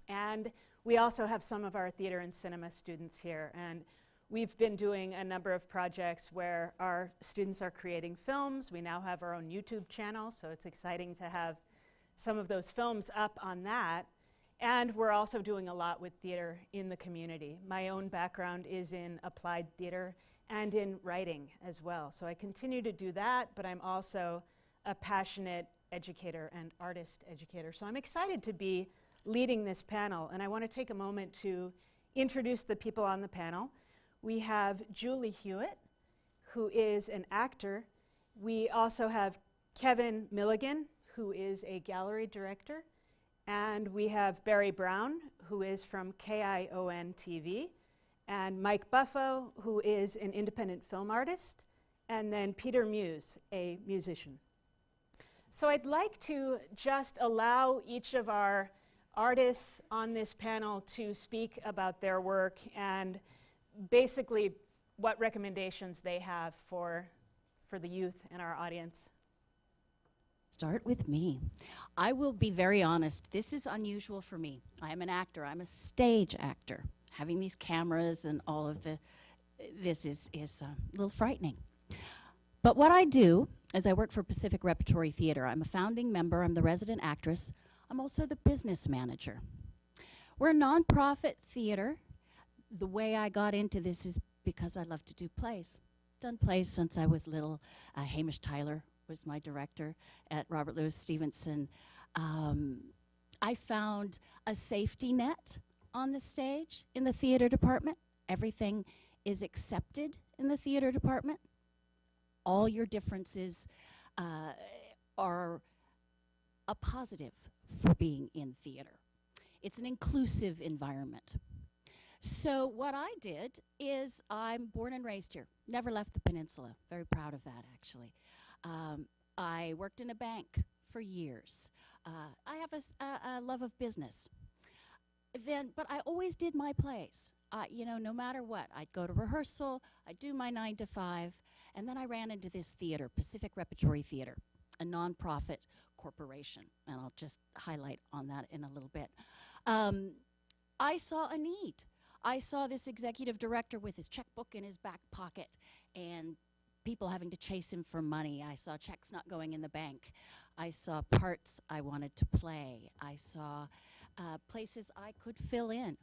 And we also have some of our theater and cinema students here, and we've been doing a number of projects where our students are creating films. We now have our own YouTube channel, so it's exciting to have some of those films up on that. And we're also doing a lot with theater in the community. My own background is in applied theater and in writing as well. So I continue to do that, but I'm also a passionate educator and artist educator. So I'm excited to be leading this panel, and I want to take a moment to introduce the people on the panel. We have Julie Hewitt, who is an actor. We also have Kevin Milligan, who is a gallery director. And we have Barry Brown, who is from KION TV, and Mike Buffo, who is an independent film artist, and then Peter Muse, a musician. So I'd like to just allow each of our artists on this panel to speak about their work and basically what recommendations they have for the youth in our audience. Start with me. I will be very honest. This is unusual for me. I am an actor. I'm a stage actor. Having these cameras and all of this is a little frightening. But what I do is I work for Pacific Repertory Theater. I'm a founding member. I'm the resident actress. I'm also the business manager. We're a nonprofit theater. The way I got into this is because I love to do plays. Done plays since I was little. Hamish Tyler was my director at Robert Louis Stevenson. I found a safety net on the stage in the theater department. Everything is accepted in the theater department. All your differences are a positive for being in theater. It's an inclusive environment. So what I did is I'm born and raised here, never left the peninsula. Very proud of that, actually. I worked in a bank for years. I have a love of business. but I always did my plays. You know, no matter what, I'd go to rehearsal, I'd do my 9 to 5, and then I ran into this theater, Pacific Repertory Theater, a nonprofit corporation, and I'll just highlight on that in a little bit. I saw a need. I saw this executive director with his checkbook in his back pocket and people having to chase him for money. I saw checks not going in the bank. I saw parts I wanted to play. I saw places I could fill in.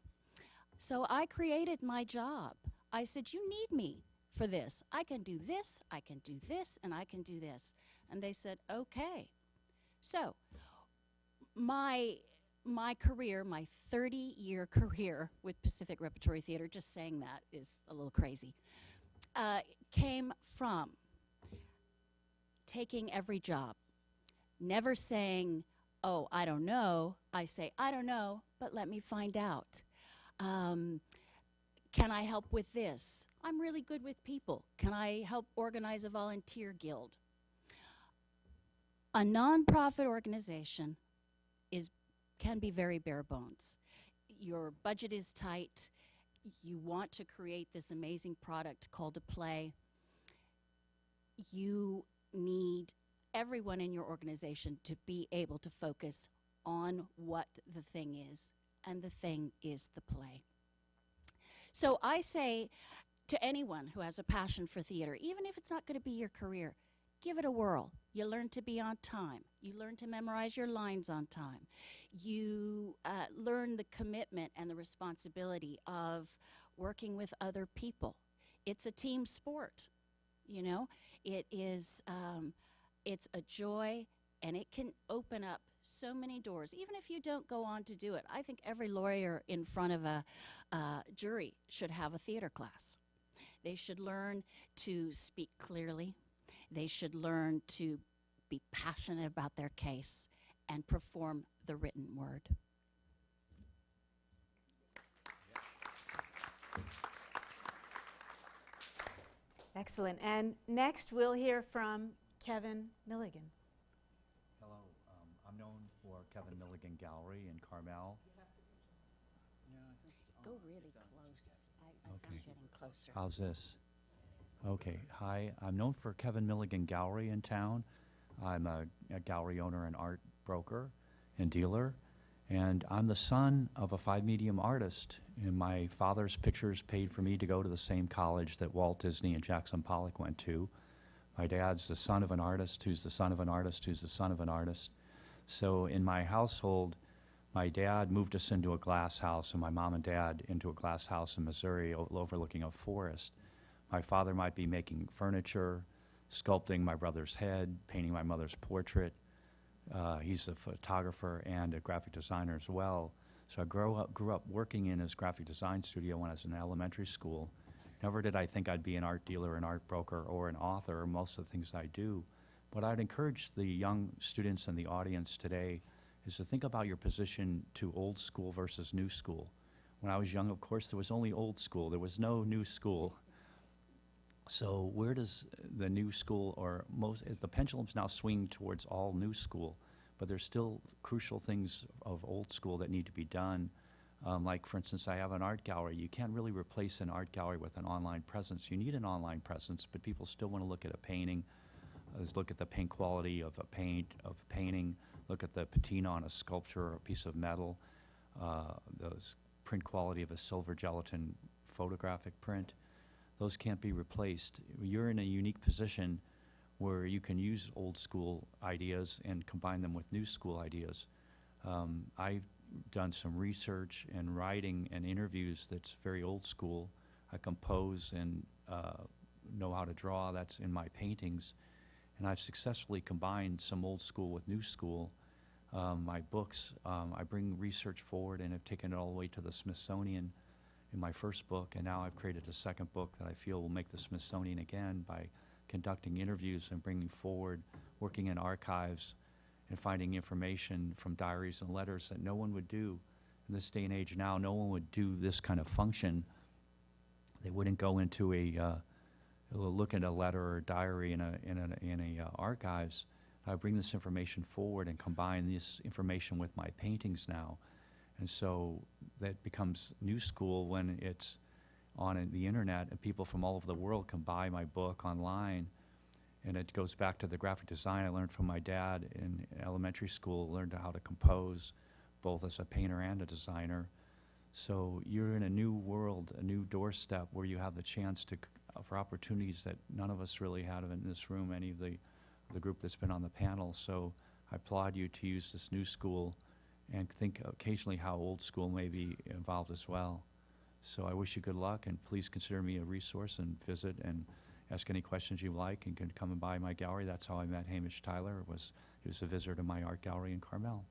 So I created my job. I said, you need me for this. I can do this, I can do this, and I can do this. And they said, okay. So my career, my 30-year career with Pacific Repertory Theater, just saying that is a little crazy, came from taking every job, never saying, oh, I don't know. I say, I don't know, but let me find out. Can I help with this? I'm really good with people. Can I help organize a volunteer guild? A nonprofit organization can be very bare bones. Your budget is tight. You want to create this amazing product called a play. You need everyone in your organization to be able to focus on what the thing is, and the thing is the play. So I say to anyone who has a passion for theater, even if it's not going to be your career, give it a whirl. You learn to be on time. You learn to memorize your lines on time. You learn the commitment and the responsibility of working with other people. It's a team sport, you know. It is, it's a joy, and it can open up so many doors, even if you don't go on to do it. I think every lawyer in front of a jury should have a theater class. They should learn to speak clearly. They should learn to be passionate about their case and perform the written word. Excellent. And next we'll hear from Kevin Milligan. Hello, I'm known for Kevin Milligan Gallery in Carmel. Go really close. I'm getting closer. How's this? Okay, hi, I'm known for Kevin Milligan Gallery in town. I'm a gallery owner and art broker and dealer, and I'm the son of a 5-medium artist, and my father's pictures paid for me to go to the same college that Walt Disney and Jackson Pollock went to. My dad's the son of an artist who's the son of an artist who's the son of an artist. So in my household, my dad moved us into a glass house, and my mom and dad into a glass house in Missouri overlooking a forest. My father might be making furniture, sculpting my brother's head, painting my mother's portrait. He's a photographer and a graphic designer as well. So I grew up working in his graphic design studio when I was in elementary school. Never did I think I'd be an art dealer, an art broker, or an author, most of the things I do. But I'd encourage the young students in the audience today is to think about your position to old school versus new school. When I was young, of course, there was only old school. There was no new school. So where does the new school, or as the pendulum's now swinging towards all new school, but there's still crucial things of old school that need to be done. Like, for instance, I have an art gallery. You can't really replace an art gallery with an online presence. You need an online presence, but people still want to look at a painting, look at the paint quality of a painting, look at the patina on a sculpture or a piece of metal, the print quality of a silver gelatin photographic print. Those can't be replaced. You're in a unique position where you can use old school ideas and combine them with new school ideas. I've done some research and writing and interviews that's very old school. I compose and know how to draw. That's in my paintings. And I've successfully combined some old school with new school. My books, I bring research forward and have taken it all the way to the Smithsonian in my first book, and now I've created a second book that I feel will make the Smithsonian again by conducting interviews and bringing forward, working in archives and finding information from diaries and letters that no one would do. In this day and age now, no one would do this kind of function. They wouldn't go into look at a letter or a diary in a archives. I bring this information forward and combine this information with my paintings now. And so that becomes new school when it's on the internet and people from all over the world can buy my book online. And it goes back to the graphic design I learned from my dad in elementary school, learned how to compose both as a painter and a designer. So you're in a new world, a new doorstep where you have the chance to for opportunities that none of us really had in this room, any of the group that's been on the panel. So I applaud you to use this new school and think occasionally how old school may be involved as well. So I wish you good luck, and please consider me a resource and visit and ask any questions you like, and can come and by my gallery. That's how I met Hamish Tyler. He was a visitor to my art gallery in Carmel.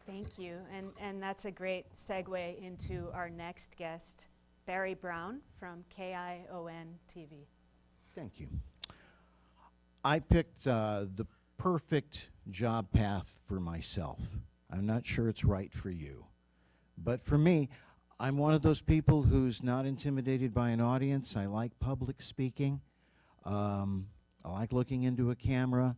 Thank you. And that's a great segue into our next guest, Barry Brown from KION TV. Thank you. I picked the perfect job path for myself. I'm not sure it's right for you. But for me, I'm one of those people who's not intimidated by an audience. I like public speaking. I like looking into a camera,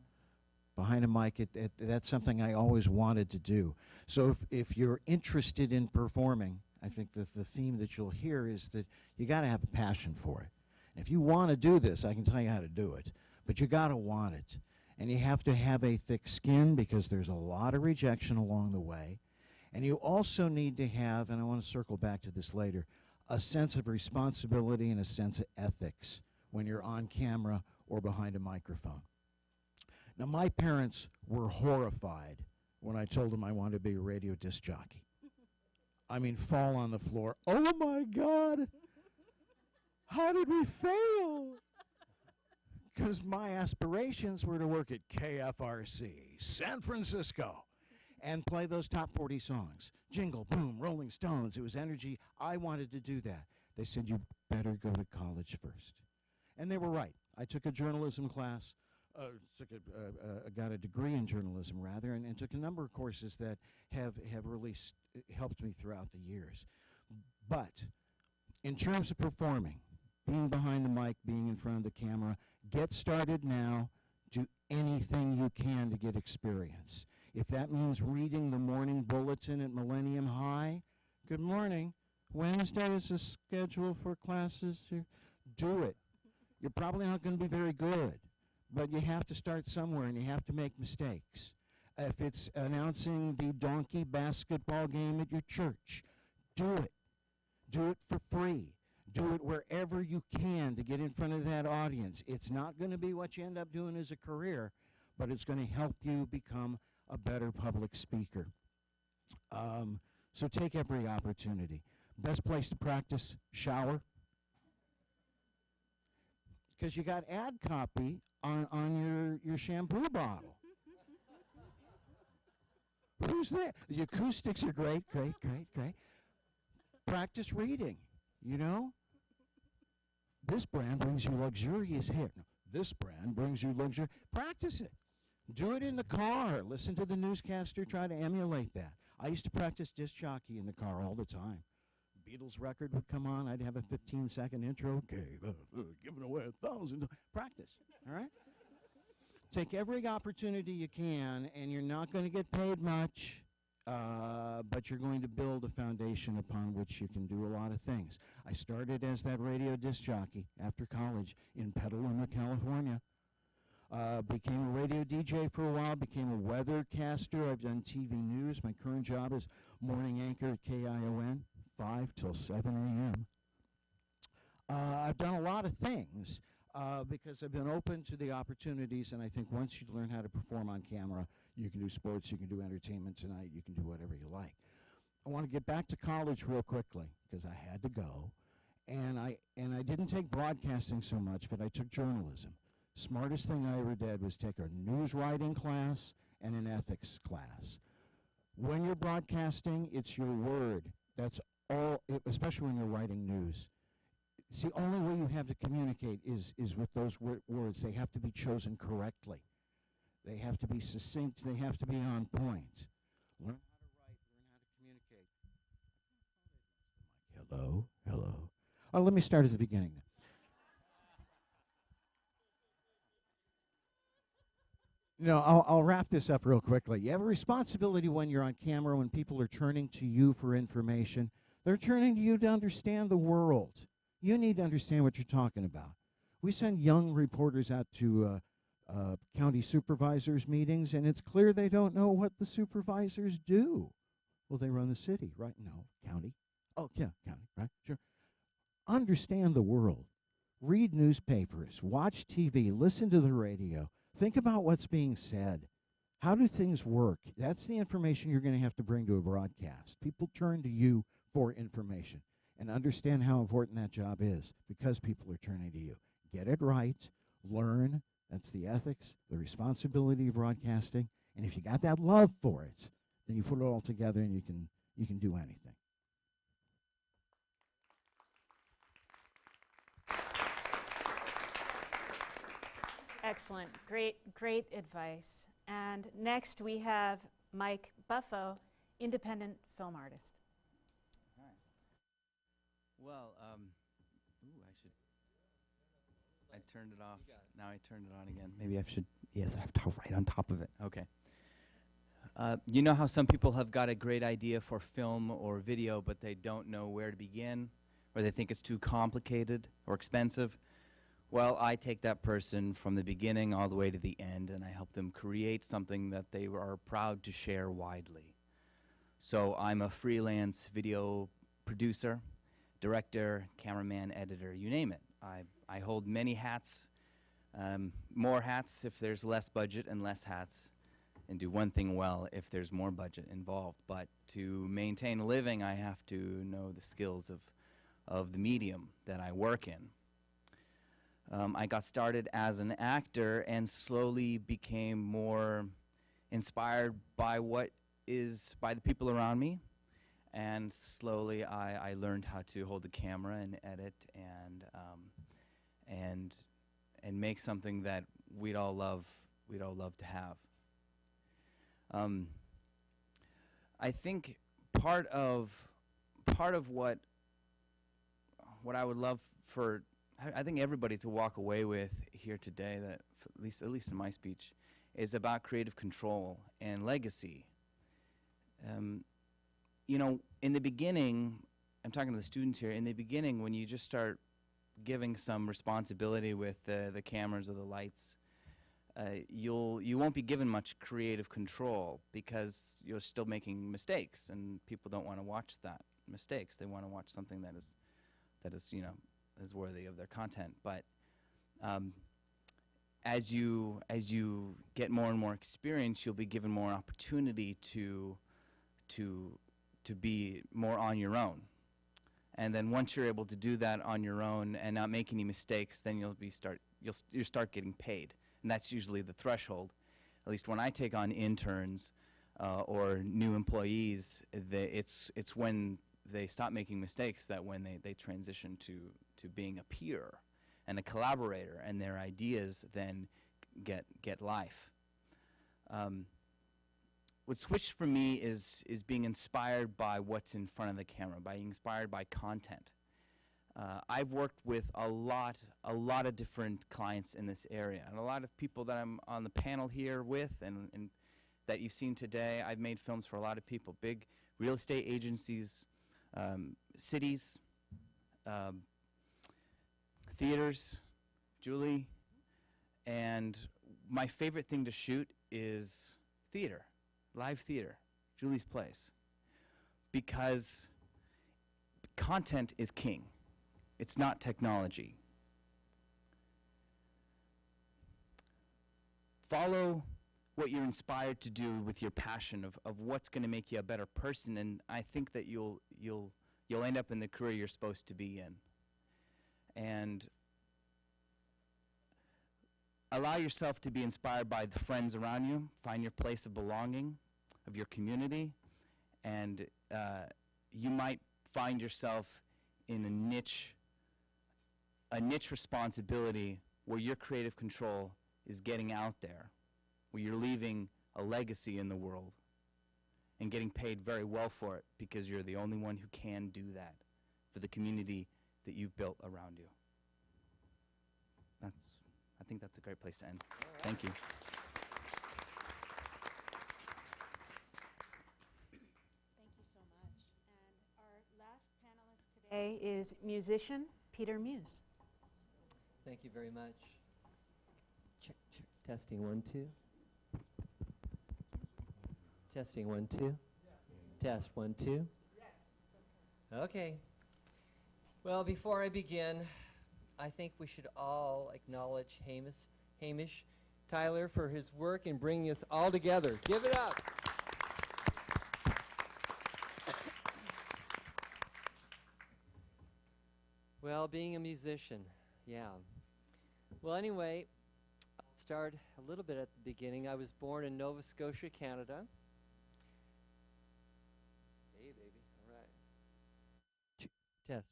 behind a mic. That's something I always wanted to do. So if you're interested in performing, I think that the theme that you'll hear is that you got to have a passion for it. And if you want to do this, I can tell you how to do it. But you got to want it. And you have to have a thick skin because there's a lot of rejection along the way. And you also need to have, and I want to circle back to this later, a sense of responsibility and a sense of ethics when you're on camera or behind a microphone. Now, my parents were horrified when I told them I wanted to be a radio disc jockey. I mean, fall on the floor. Oh, my God. How did we fail? Because my aspirations were to work at KFRC, San Francisco, and play those top 40 songs. Jingle, boom, Rolling Stones. It was energy. I wanted to do that. They said, you better go to college first. And they were right. I took a journalism class, got a degree in journalism, rather, and took a number of courses that have really helped me throughout the years. But in terms of performing, being behind the mic, being in front of the camera, get started now. Do anything you can to get experience. If that means reading the morning bulletin at Millennium High, good morning. Wednesday is the schedule for classes. Do it. You're probably not going to be very good, but you have to start somewhere and you have to make mistakes. If it's announcing the donkey basketball game at your church, do it. Do it for free. Do it wherever you can to get in front of that audience. It's not going to be what you end up doing as a career, but it's going to help you become a better public speaker. So take every opportunity. Best place to practice, shower. Because you got ad copy on your shampoo bottle. Who's there? The acoustics are great, great, great, great. Practice reading, you know? This brand brings you luxurious hair. No, this brand brings you luxury. Practice it. Do it in the car. Listen to the newscaster. Try to emulate that. I used to practice disc jockey in the car all the time. Beatles record would come on. I'd have a 15-second intro. Okay, giving away 1,000. Practice, all right? Take every opportunity you can, and you're not going to get paid much, but you're going to build a foundation upon which you can do a lot of things. I started as that radio disc jockey after college in Petaluma, California. Became a radio DJ for a while, became a weathercaster. I've done TV news. My current job is morning anchor at KION, 5 till 7 a.m. I've done a lot of things because I've been open to the opportunities, and I think once you learn how to perform on camera, you can do sports, you can do entertainment tonight, you can do whatever you like. I want to get back to college real quickly because I had to go, and I didn't take broadcasting so much, but I took journalism. Smartest thing I ever did was take a news writing class and an ethics class. When you're broadcasting, it's your word. That's all, especially when you're writing news. It's the only way you have to communicate is with those words. They have to be chosen correctly. They have to be succinct. They have to be on point. Learn how to write. Learn how to communicate. Hello, hello. Let me start at the beginning then. No, I'll wrap this up real quickly. You have a responsibility when you're on camera, when people are turning to you for information. They're turning to you to understand the world. You need to understand what you're talking about. We send young reporters out to county supervisors' meetings, and it's clear they don't know what the supervisors do. Well, they run the city, right? No, county. Oh, yeah, county, right? Sure. Understand the world. Read newspapers, watch TV, listen to the radio. Think about what's being said. How do things work? That's the information you're going to have to bring to a broadcast. People turn to you for information, and understand how important that job is because people are turning to you. Get it right, learn. That's the ethics, the responsibility of broadcasting. And if you got that love for it, then you put it all together and you can do anything. Excellent. Great advice. And next we have Mike Buffo, independent film artist. Well, I turned it off. Now I turned it on again. Maybe I should, yes, I have to right on top of it. Okay. You know how some people have got a great idea for film or video, but they don't know where to begin, or they think it's too complicated or expensive? Well, I take that person from the beginning all the way to the end, and I help them create something that they are proud to share widely. So I'm a freelance video producer, director, cameraman, editor, you name it. I hold many hats, more hats if there's less budget, and less hats, and do one thing well if there's more budget involved. But to maintain a living, I have to know the skills of the medium that I work in. I got started as an actor and slowly became more inspired by by the people around me. And slowly I learned how to hold the camera and edit and make something that we'd all love to have. I think part of what I would love for I think everybody to walk away with here today, that at least in my speech, is about creative control and legacy. You know, in the beginning, I'm talking to the students here, in the beginning when you just start giving some responsibility with the cameras or the lights, you won't be given much creative control because you're still making mistakes, and people don't want to watch that mistakes. They want to watch something that is you know, is worthy of their content. But as you get more and more experience, you'll be given more opportunity to be more on your own. And then once you're able to do that on your own and not make any mistakes, then you'll start getting paid. And that's usually the threshold. At least when I take on interns or new employees, it's when they stop making mistakes that when they transition to being a peer and a collaborator, and their ideas then get life. What switched for me is being inspired by what's in front of the camera, being inspired by content. I've worked with a lot of different clients in this area, and a lot of people that I'm on the panel here with and that you've seen today. I've made films for a lot of people, big real estate agencies, cities, theaters, Julie, and my favorite thing to shoot is theater, live theater, Julie's Place, because content is king. It's not technology. Follow what you're inspired to do with your passion of what's going to make you a better person, and I think that you'll end up in the career you're supposed to be in. And allow yourself to be inspired by the friends around you. Find your place of belonging, of your community, and you might find yourself in a niche responsibility where your creative control is getting out there, where you're leaving a legacy in the world and getting paid very well for it because you're the only one who can do that for the community that you've built around you. I think that's a great place to end. Thank you. is musician Peter Muse. Thank you very much. Check, check. Testing 1, 2. Testing 1, 2. Test 1, 2. Okay. Well, before I begin, I think we should all acknowledge Hamish Tyler for his work in bringing us all together. Give it up. Well, being a musician, yeah. Well, anyway, I'll start a little bit at the beginning. I was born in Nova Scotia, Canada. Hey, baby. All right. Test.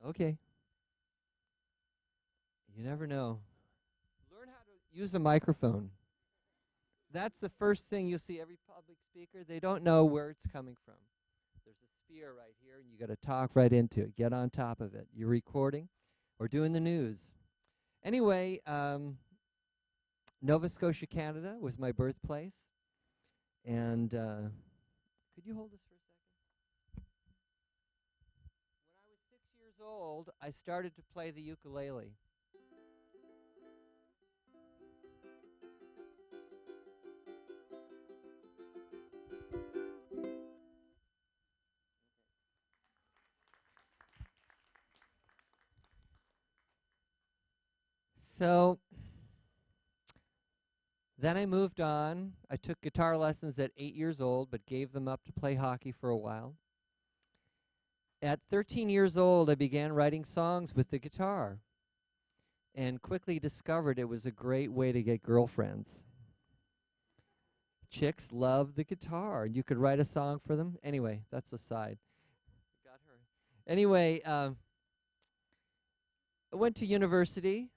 Okay. You never know. Learn how to use a microphone. That's the first thing you'll see every public speaker. They don't know where it's coming from. There's a spear right here, and you got to talk right into it. Get on top of it. You're recording or doing the news. Anyway, Nova Scotia, Canada was my birthplace. And could you hold this for a second? When I was 6 years old, I started to play the ukulele. So then I moved on. I took guitar lessons at 8 years old, but gave them up to play hockey for a while. At 13 years old, I began writing songs with the guitar and quickly discovered it was a great way to get girlfriends. Chicks love the guitar. You could write a song for them. Anyway, that's aside. Got her. Anyway, I went to university,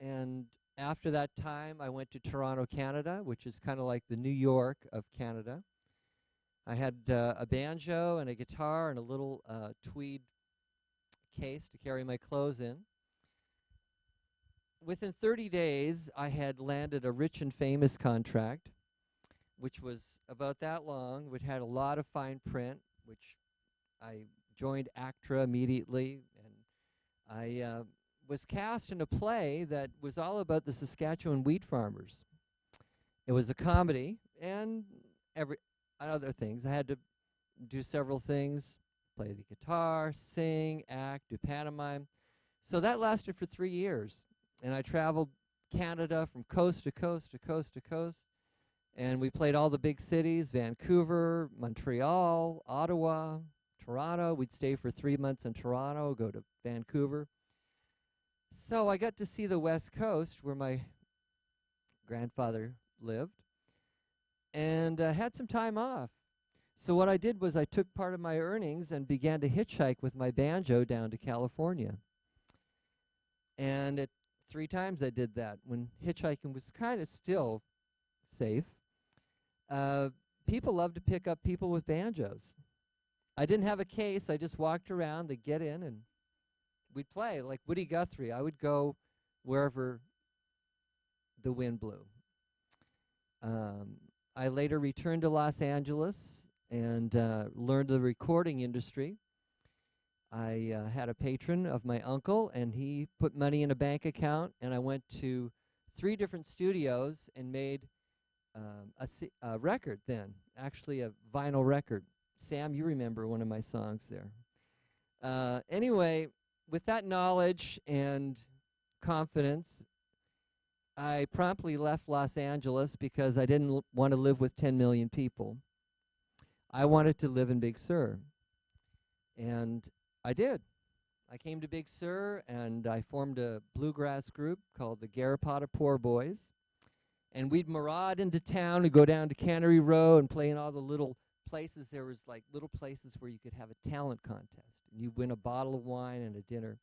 and after that time, I went to Toronto, Canada, which is kind of like the New York of Canada. I had a banjo and a guitar and a little tweed case to carry my clothes in. Within 30 days, I had landed a rich and famous contract, which was about that long, which had a lot of fine print, which I joined ACTRA immediately, and I was cast in a play that was all about the Saskatchewan wheat farmers. It was a comedy and other things. I had to do several things, play the guitar, sing, act, do pantomime. So that lasted for 3 years. And I traveled Canada from coast to coast to coast to coast. And we played all the big cities, Vancouver, Montreal, Ottawa, Toronto. We'd stay for 3 months in Toronto, go to Vancouver. So I got to see the West Coast where my grandfather lived and had some time off. So what I did was I took part of my earnings and began to hitchhike with my banjo down to California. And 3 times I did that when hitchhiking was kind of still safe. People love to pick up people with banjos. I didn't have a case. I just walked around. They'd get in and we'd play. Like Woody Guthrie, I would go wherever the wind blew. I later returned to Los Angeles and learned the recording industry. I had a patron of my uncle, and he put money in a bank account, and I went to 3 different studios and made a record then, actually a vinyl record. Sam, you remember one of my songs there. Anyway, with that knowledge and confidence, I promptly left Los Angeles because I didn't want to live with 10 million people. I wanted to live in Big Sur. And I did. I came to Big Sur and I formed a bluegrass group called the Garrapatta Poor Boys. And we'd maraud into town and go down to Cannery Row and play in all the little places. There was like little places where you could have a talent contest. And you'd win a bottle of wine and a dinner.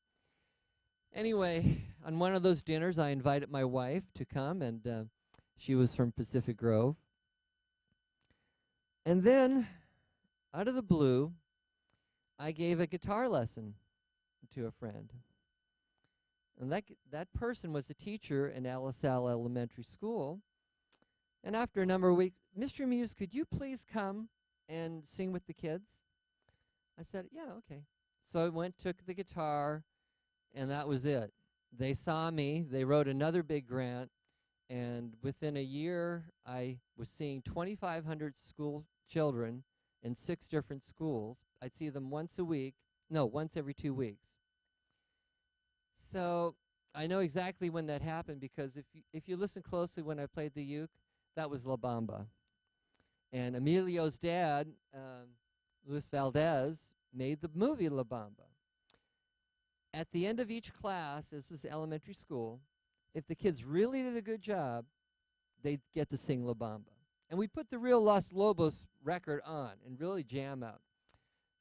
Anyway, on one of those dinners, I invited my wife to come, and she was from Pacific Grove. And then, out of the blue, I gave a guitar lesson to a friend. And that person was a teacher in LaSalle Elementary School. And after a number of weeks, Mr. Muse, could you please come and sing with the kids? I said, yeah, okay. So I went, took the guitar, and that was it. They saw me. They wrote another big grant, and within a year, I was seeing 2,500 school children in 6 different schools. I'd see them once every 2 weeks. So I know exactly when that happened, because if you listen closely when I played the uke, that was La Bamba. And Emilio's dad, Luis Valdez, made the movie La Bamba. At the end of each class, this is elementary school, if the kids really did a good job, they'd get to sing La Bamba. And we put the real Los Lobos record on and really jam out.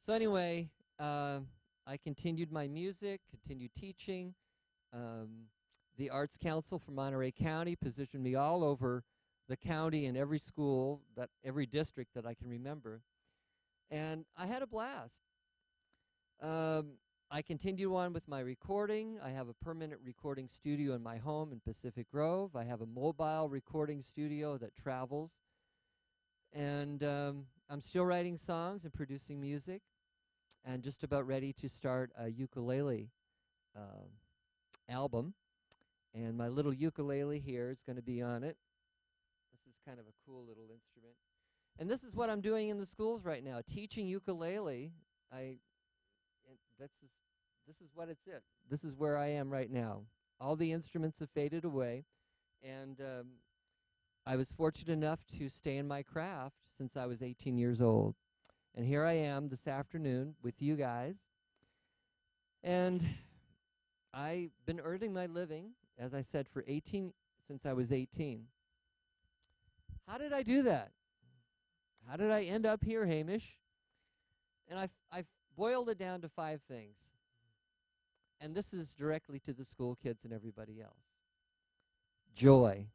So anyway, I continued my music, continued teaching. The Arts Council for Monterey County positioned me all over the county in every school, every district that I can remember. And I had a blast. I continue on with my recording. I have a permanent recording studio in my home in Pacific Grove. I have a mobile recording studio that travels. And I'm still writing songs and producing music, and just about ready to start a ukulele album. And my little ukulele here is going to be on it. This is kind of a cool little instrument. And this is what I'm doing in the schools right now, teaching ukulele. This is what it's it. This is where I am right now. All the instruments have faded away, and I was fortunate enough to stay in my craft since I was 18 years old. And here I am this afternoon with you guys. And I've been earning my living, as I said, since I was 18. How did I do that? How did I end up here, Hamish? And I've boiled it down to 5 things. And this is directly to the school kids and everybody else. Joy.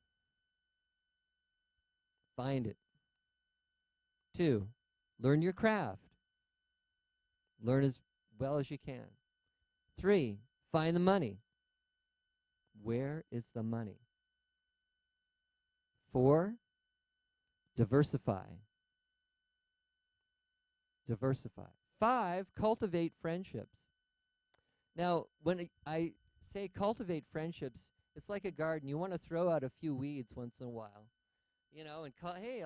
Find it. 2, learn your craft. Learn as well as you can. 3, find the money. Where is the money? 4, diversify. Diversify. 5, cultivate friendships. Now, when I say cultivate friendships, it's like a garden. You want to throw out a few weeds once in a while, and hey,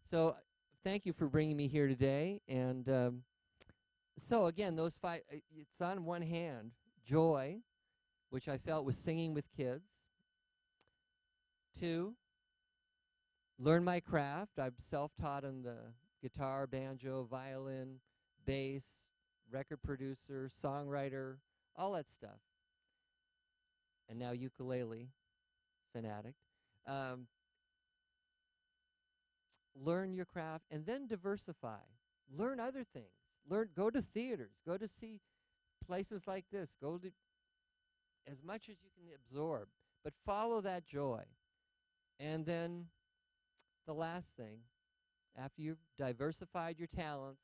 So thank you for bringing me here today. And so again, those 5, it's on one hand, joy, which I felt was singing with kids. 2, learn my craft. I'm self-taught on the guitar, banjo, violin, bass, record producer, songwriter, all that stuff. And now ukulele fanatic. Learn your craft and then diversify. Learn other things. Go to theaters. Go to see places like this. Go to as much as you can absorb. But follow that joy. And then the last thing, after you've diversified your talents,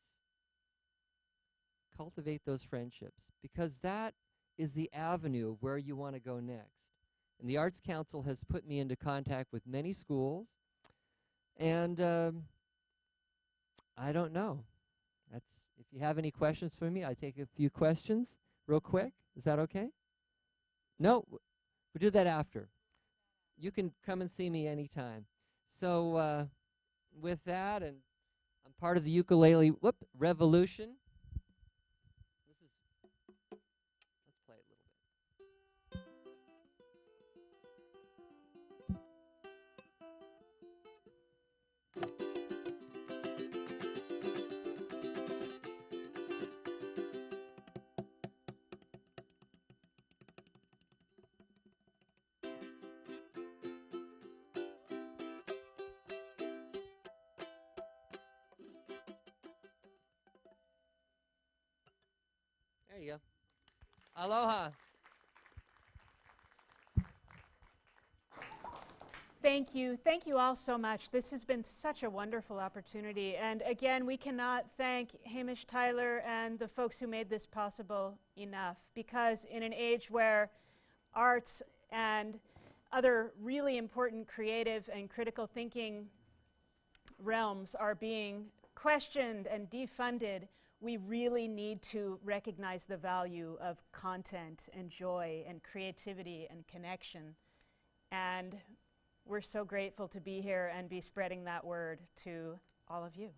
cultivate those friendships, because that is the avenue of where you want to go next. And the Arts Council has put me into contact with many schools, and I don't know. If you have any questions for me, I take a few questions real quick. Is that okay? No, we'll do that after. You can come and see me anytime. So with that, and I'm part of the ukulele revolution. Let's play it a little bit. There you go. Aloha. Thank you. Thank you all so much. This has been such a wonderful opportunity. And again, we cannot thank Hamish Tyler and the folks who made this possible enough, because in an age where arts and other really important creative and critical thinking realms are being questioned and defunded, we really need to recognize the value of content and joy and creativity and connection. And we're so grateful to be here and be spreading that word to all of you.